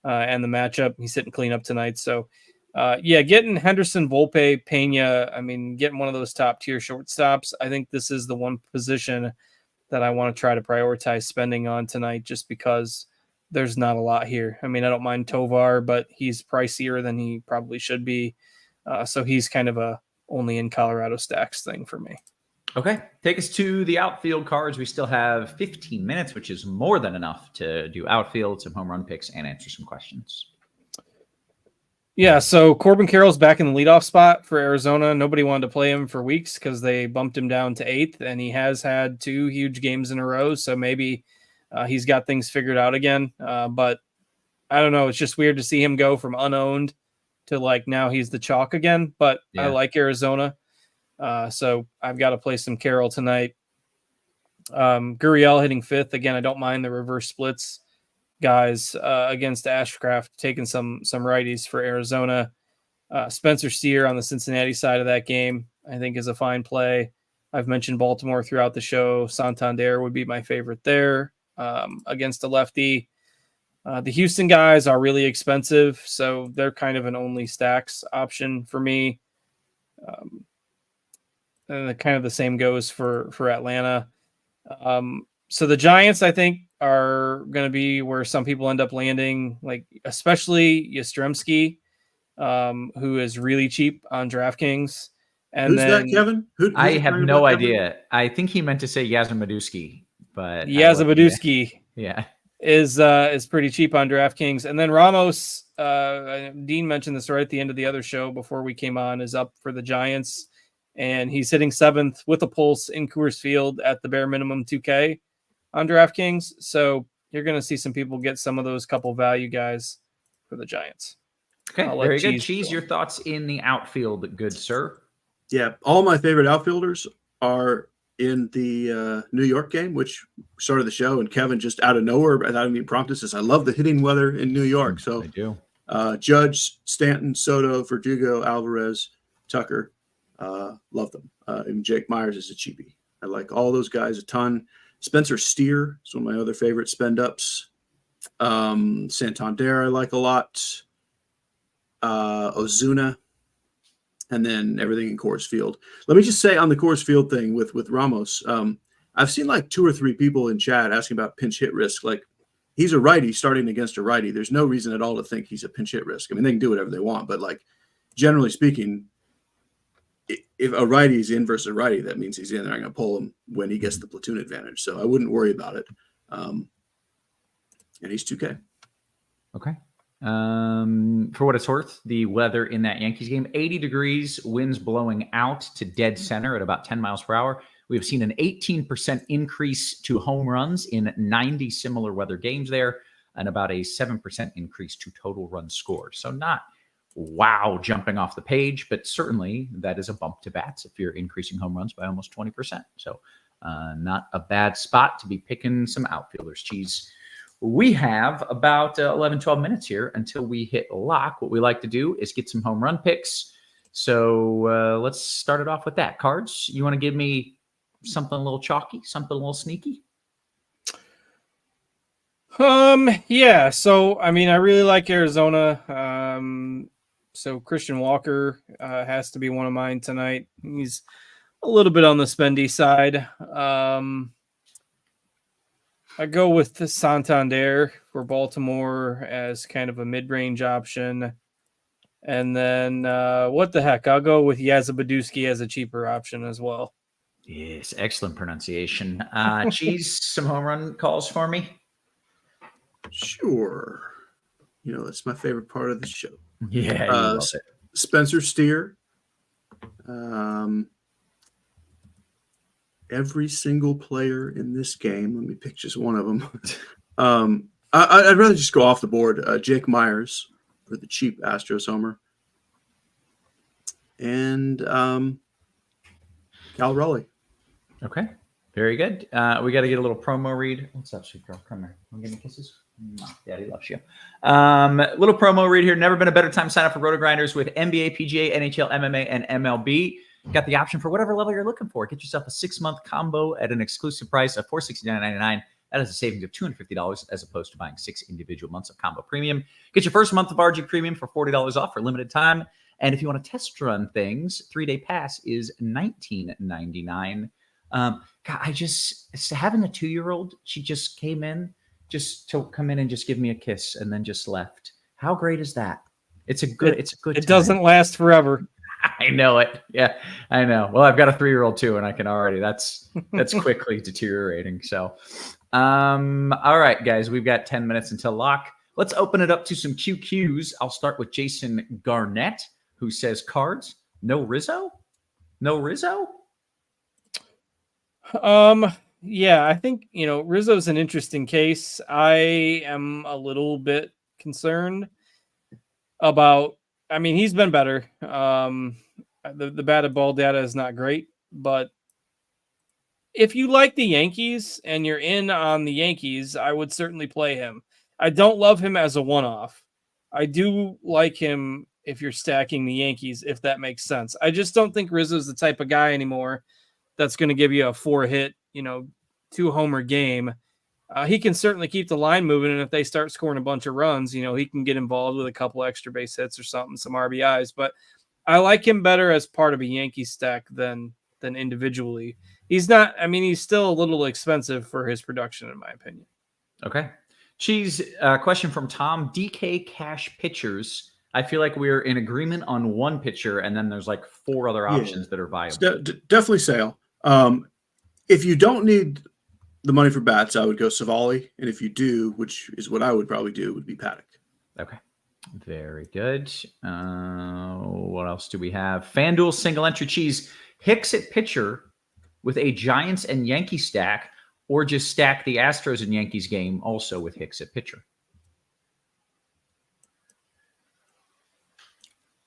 and the matchup. He's hitting cleanup tonight. So, getting Henderson, Volpe, Pena, I mean, getting one of those top tier shortstops. I think this is the one position that I want to try to prioritize spending on tonight just because there's not a lot here. I mean, I don't mind Tovar, but he's pricier than he probably should be. So he's kind of a only in Colorado stacks thing for me. Okay, take us to the outfield cards. We still have 15 minutes, which is more than enough to do outfield, some home run picks, and answer some questions. Yeah, so Corbin Carroll's back in the leadoff spot for Arizona. Nobody wanted to play him for weeks because they bumped him down to 8th, and he has had 2 huge games in a row, so maybe he's got things figured out again. But I don't know. It's just weird to see him go from unowned to like now he's the chalk again. But I like Arizona. So I've got to play some Carroll tonight. Gurriel hitting 5th. Again, I don't mind the reverse splits guys against Ashcraft, taking some righties for Arizona. Spencer Steer on the Cincinnati side of that game, I think, is a fine play. I've mentioned Baltimore throughout the show. Santander would be my favorite there against a lefty. The Houston guys are really expensive, so they're kind of an only stacks option for me. And kind of the same goes for Atlanta. So the Giants, I think, are going to be where some people end up landing, like especially Yastrzemski, who is really cheap on DraftKings. And Who's that, Kevin? I have no idea. I think he meant to say Yazamaduski, but Yazamaduski yeah, is pretty cheap on DraftKings. And then Ramos, Dean mentioned this right at the end of the other show before we came on, is up for the Giants. And he's hitting 7th with a pulse in Coors Field at the bare minimum 2K on DraftKings. So you're going to see some people get some of those couple value guys for the Giants. Okay, very good. Cheese, your thoughts in the outfield, good sir? Yeah, all my favorite outfielders are in the New York game, which started the show, and Kevin just out of nowhere, without even prompting, says, I love the hitting weather in New York. So I do. Judge, Stanton, Soto, Verdugo, Alvarez, Tucker. Love them. And Jake Myers is a cheapie. I like all those guys a ton. Spencer Steer is one of my other favorite spend ups. Santander I like a lot. Ozuna, and then everything in Coors Field. Let me just say on the Coors Field thing with Ramos, I've seen like 2 or 3 people in chat asking about pinch hit risk. Like, he's a righty starting against a righty. There's no reason at all to think he's a pinch hit risk. I mean, they can do whatever they want, but like generally speaking, if a righty is in versus a righty, that means he's in. They're not going to pull him when he gets the platoon advantage. So I wouldn't worry about it. And he's 2K. Okay. For what it's worth, the weather in that Yankees game, 80 degrees, winds blowing out to dead center at about 10 miles per hour. We've seen an 18% increase to home runs in 90 similar weather games there, and about a 7% increase to total runs scored. So not wow jumping off the page, but certainly that is a bump to bats if you're increasing home runs by almost 20%. So not a bad spot to be picking some outfielders. Cheese. We have about 11, 12 minutes here until we hit lock. What we like to do is get some home run picks. So let's start it off with that. Cards, you want to give me something a little chalky, something a little sneaky? Yeah. So, I mean, I really like Arizona. So Christian Walker has to be one of mine tonight. He's a little bit on the spendy side. I go with the Santander for Baltimore as kind of a mid-range option. And then what the heck? I'll go with Yazamaduski as a cheaper option as well. Yes, excellent pronunciation. Cheese, some home run calls for me? Sure. You know, that's my favorite part of the show. Yeah, you love it. Spencer Steer. Every single player in this game. Let me pick just one of them. I'd rather just go off the board. Jake Myers for the cheap Astros homer. And Cal Raleigh. Okay, very good. We got to get a little promo read. What's up, sweet girl? Come here. Want to give me kisses? Daddy loves you. Little promo read here. Never been a better time to sign up for RotoGrinders with NBA, PGA, NHL, MMA, and MLB. Got the option for whatever level you're looking for. Get yourself a 6-month combo at an exclusive price of $469.99. That is a savings of $250 as opposed to buying 6 individual months of combo premium. Get your first month of RG premium for $40 off for limited time. And if you want to test run things, 3-day pass is $19.99. God, having a 2-year-old, she just came in just to come in and just give me a kiss and then just left. How great is that? It's a good It time. doesn't last forever. I know it. Yeah, I know. Well, I've got a 3-year-old too, and I can already. That's quickly deteriorating. So, all right, guys, we've got 10 minutes until lock. Let's open it up to some QQs. I'll start with Jason Garnett, who says cards. No Rizzo. No Rizzo. Yeah, I think Rizzo's an interesting case. I am a little bit concerned about. I mean, he's been better. The batted ball data is not great, but if you like the Yankees and you're in on the Yankees, I would certainly play him. I don't love him as a one-off. I do like him if you're stacking the Yankees, if that makes sense. I just don't think Rizzo's the type of guy anymore that's going to give you a 4-hit, 2-homer game. He can certainly keep the line moving, and if they start scoring a bunch of runs, he can get involved with a couple extra base hits or something, some RBIs. But I like him better as part of a Yankee stack than individually. He's not. I mean, he's still a little expensive for his production, in my opinion. Okay. Cheese, question from Tom. DK cash pitchers. I feel like we're in agreement on one pitcher, and then there's like 4 other options that are viable. Definitely Sale. If you don't need the money for bats, I would go Savali. And if you do, which is what I would probably do, would be Paddock. Okay. Very good. What else do we have? FanDuel single entry Cheese. Hicks at pitcher with a Giants and Yankee stack, or just stack the Astros and Yankees game also with Hicks at pitcher.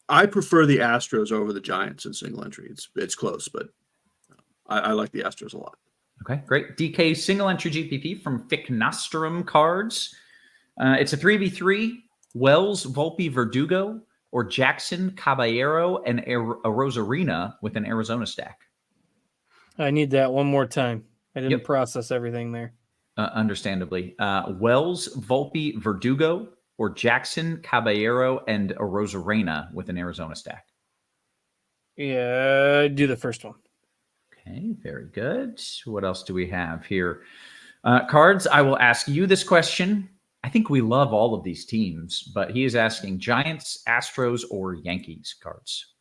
I prefer the Astros over the Giants in single entry. It's close, but I like the Astros a lot. Okay, great. DK single entry GPP from Fick Nostrum Cards. It's a 3v3. Wells, Volpe, Verdugo, or Jackson, Caballero, and Rosarina with an Arizona stack. I need that one more time. I didn't process everything there. Understandably. Wells, Volpe, Verdugo, or Jackson, Caballero, and Rosarina with an Arizona stack. Yeah, do the first one. Okay, very good. What else do we have here? Cards, I will ask you this question. I think we love all of these teams, but he is asking Giants, Astros, or Yankees cards.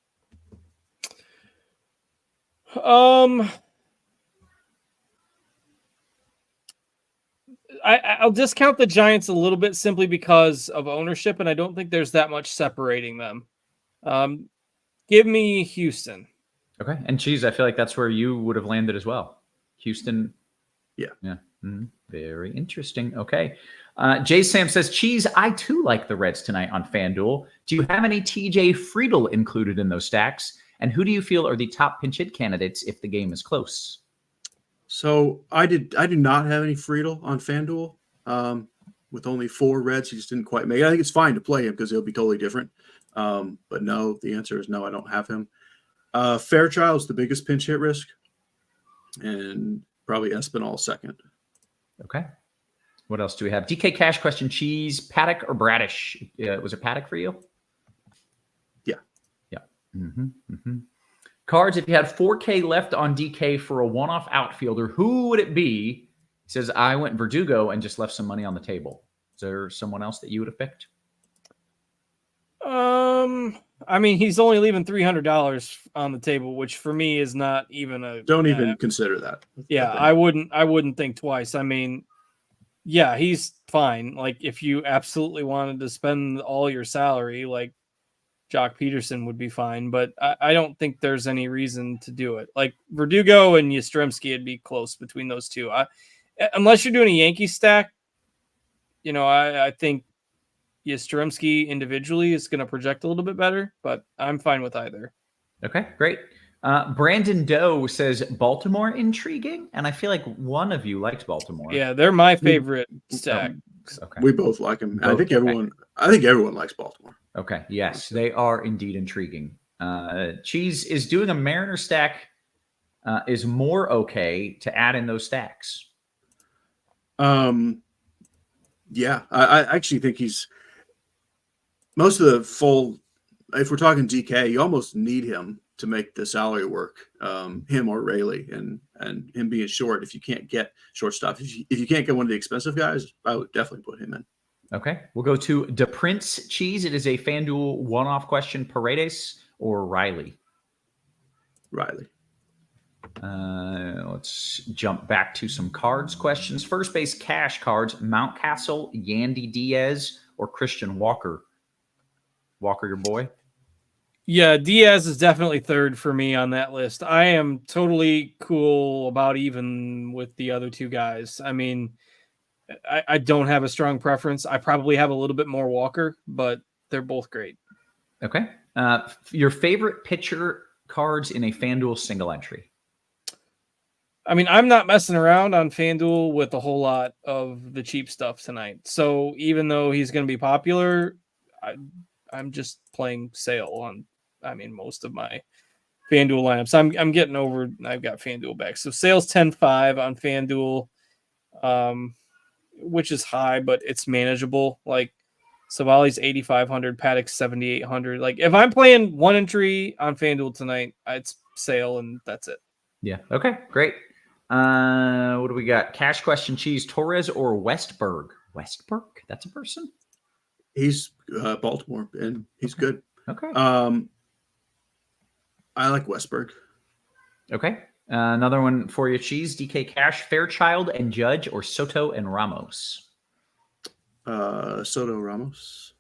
I'll discount the Giants a little bit simply because of ownership, and I don't think there's that much separating them. Give me Houston. Okay. And Cheese, I feel like that's where you would have landed as well. Houston. Yeah. Mm-hmm. Very interesting. Okay. Jay Sam says, Cheese, I too like the Reds tonight on FanDuel. Do you have any TJ Friedl included in those stacks? And who do you feel are the top pinch hit candidates if the game is close? So I do not have any Friedl on FanDuel. With only 4 Reds, he just didn't quite make it. I think it's fine to play him because he'll be totally different. But no, the answer is no, I don't have him. Fairchild's the biggest pinch hit risk, and probably Espinal second. Okay. What else do we have? DK Cash question, Cheese, Paddock or Bradish? Was it Paddock for you? Yeah. Yeah. Mm-hmm. Cards, if you had 4K left on DK for a one-off outfielder, who would it be? He says, I went Verdugo and just left some money on the table. Is there someone else that you would have picked? I mean, he's only leaving $300 on the table, which for me is not even a. Don't even consider that. Yeah, I wouldn't think twice. I mean, yeah, he's fine. Like if you absolutely wanted to spend all your salary, like Jock Peterson would be fine, but I don't think there's any reason to do it. Like Verdugo and Yastrzemski would be close between those two. Unless you're doing a Yankee stack, I think Yastrzemski individually is going to project a little bit better, but I'm fine with either. Okay, great. Brandon Doe says Baltimore intriguing, and I feel like one of you liked Baltimore. Yeah, they're my favorite stack. Okay, we both like him. I think everyone likes Baltimore. Okay, yes, they are indeed intriguing. Cheese is doing a Mariner stack. Is more okay to add in those stacks? Yeah, I actually think he's most of the full. If we're talking DK, you almost need him to make the salary work. Him or Rayleigh, and him being short. If you can't get shortstop, if you can't get one of the expensive guys, I would definitely put him in. Okay. We'll go to DePrince Cheese. It is a FanDuel one-off question. Paredes or Riley? Riley. Let's jump back to some cards questions. First base cash cards, Mountcastle, Yandy Diaz, or Christian Walker? Walker, your boy? Yeah, Diaz is definitely third for me on that list. I am totally cool about even with the other two guys. I mean, I don't have a strong preference. I probably have a little bit more Walker, but they're both great. Okay. Your favorite pitcher cards in a FanDuel single entry? I mean, I'm not messing around on FanDuel with a whole lot of the cheap stuff tonight. So even though he's going to be popular, I'm just playing Sale on, most of my FanDuel lineups. I'm getting over. I've got FanDuel back. So Sale's 10.5 on FanDuel, which is high, but it's manageable. Like Savali's 8,500, Paddock's 7,800. Like if I'm playing one entry on FanDuel tonight, it's Sale and that's it. Yeah. Okay. Great. What do we got? Cash question Cheese, Torres or Westberg? Westberg? That's a person? He's Baltimore, and he's good. Okay. I like Westberg. Okay. Another one for you, Cheese, DK Cash, Fairchild and Judge, or Soto and Ramos? Soto Ramos.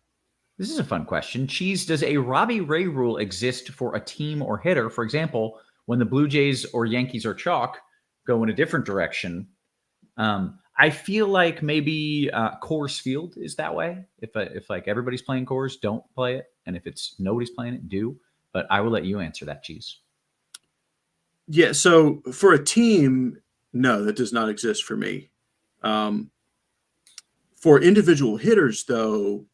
This is a fun question. Cheese, does a Robbie Ray rule exist for a team or hitter? For example, when the Blue Jays or Yankees are chalk, go in a different direction. I feel like maybe Coors Field is that way. If like everybody's playing Coors, don't play it. And if it's nobody's playing it, do. But I will let you answer that, Cheese. Yeah, so for a team, no, that does not exist for me. For individual hitters, though,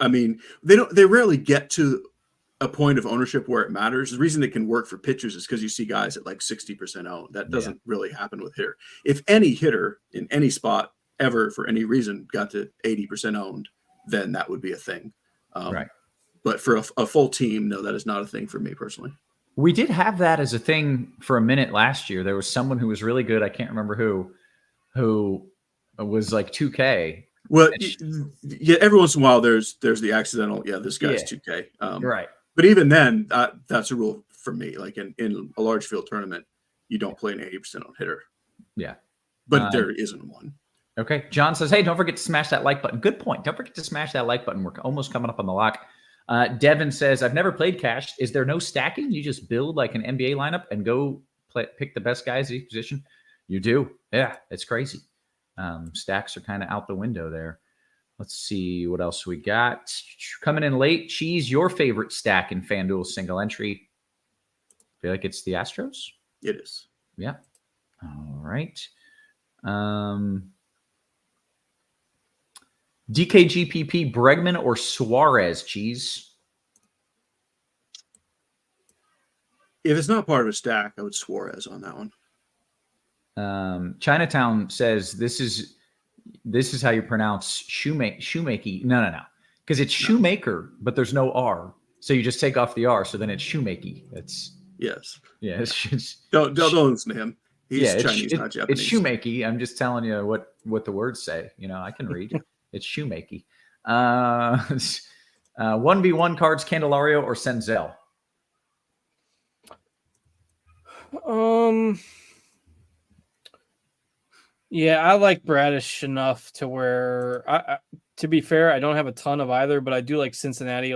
I mean, they rarely get to a point of ownership where it matters. The reason it can work for pitchers is because you see guys at like 60% owned. That doesn't really happen with hitter. If any hitter in any spot ever for any reason got to 80% owned, then that would be a thing. Right. But for a full team, no, that is not a thing for me personally. We did have that as a thing for a minute last year. There was someone who was really good. I can't remember who was like 2K. Well, yeah, every once in a while there's the accidental. Yeah, this guy's 2K. Right. But even then, that's a rule for me. Like in a large field tournament, you don't play an 80% on hitter. Yeah. But there isn't one. Okay. John says, hey, don't forget to smash that like button. Good point. Don't forget to smash that like button. We're almost coming up on the lock. Devin says, I've never played cash. Is there no stacking? You just build like an NBA lineup and go pick the best guys at each position? You do. Yeah, it's crazy. Stacks are kind of out the window there. Let's see what else we got. Coming in late, Cheese, your favorite stack in FanDuel single entry. Feel like it's the Astros? It is. Yeah. All right. DKGPP, Bregman or Suarez, Cheese? If it's not part of a stack, I would Suarez on that one. Chinatown says this is how you pronounce shoemaker. No. Because it's shoemaker, but there's no R. So you just take off the R. So then it's shoemaker. Yes. Yeah. It's don't listen to him. He's Chinese, not Japanese. It's shoemaker. I'm just telling you what the words say. You know, I can read. It's shoemaker. 1v1 cards, Candelario or Senzel? Yeah, I like Bradish enough to where to be fair, I don't have a ton of either, but I do like Cincinnati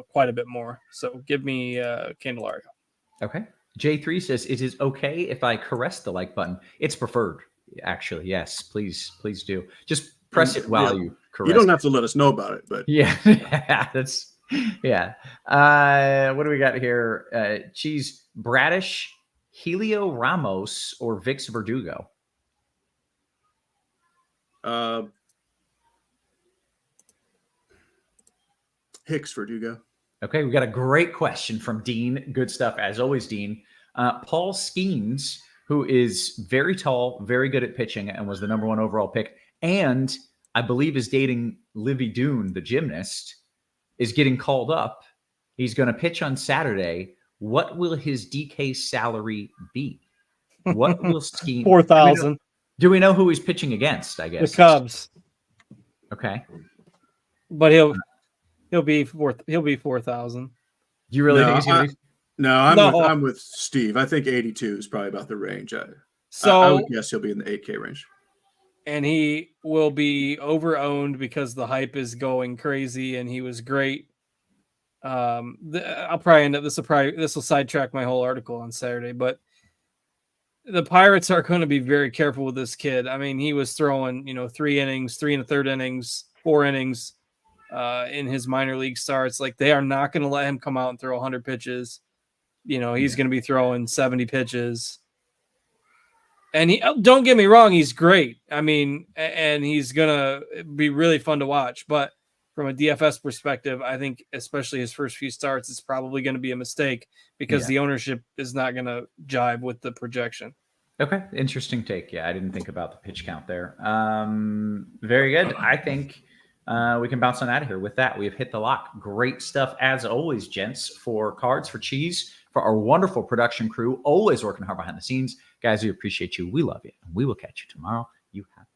quite a bit more. So give me Candelario. Okay. J3 says, it is okay if I caress the like button. It's preferred, actually. Yes, please do. Just press it while you caress. You don't have to let us know about it, but yeah, that's yeah. What do we got here? Cheese, Bradish, Helio Ramos, or Vix Verdugo? Hicks Verdugo. Okay, we got a great question from Dean. Good stuff, as always, Dean. Paul Skeens, who is very tall, very good at pitching, and was the #1 overall pick, and I believe is dating Livy Dune, the gymnast, is getting called up. He's going to pitch on Saturday. What will his DK salary be? What will Skeens? 4,000. Do we know who he's pitching against? I guess the Cubs. Okay. but he'll be 4,000. Do you really No, think he's going to be? No, I'm with Steve. I think 82 is probably about the range. I would guess he'll be in the 8K range. And he will be over-owned because the hype is going crazy, and he was great. I'll probably end up this will sidetrack my whole article on Saturday, but the Pirates are going to be very careful with this kid. I mean, he was throwing 3 innings, 3 1/3 innings, 4 innings in his minor league starts. Like, they are not going to let him come out and throw 100 pitches. He's going to be throwing 70 pitches. And don't get me wrong, he's great. I mean, and he's going to be really fun to watch. But from a DFS perspective, I think especially his first few starts, it's probably going to be a mistake because the ownership is not going to jive with the projection. Okay, interesting take. Yeah, I didn't think about the pitch count there. Very good. I think we can bounce on out of here. With that, we have hit the lock. Great stuff as always, gents, for cards, for cheese, for our wonderful production crew, always working hard behind the scenes. Guys, we appreciate you. We love you. And we will catch you tomorrow. You have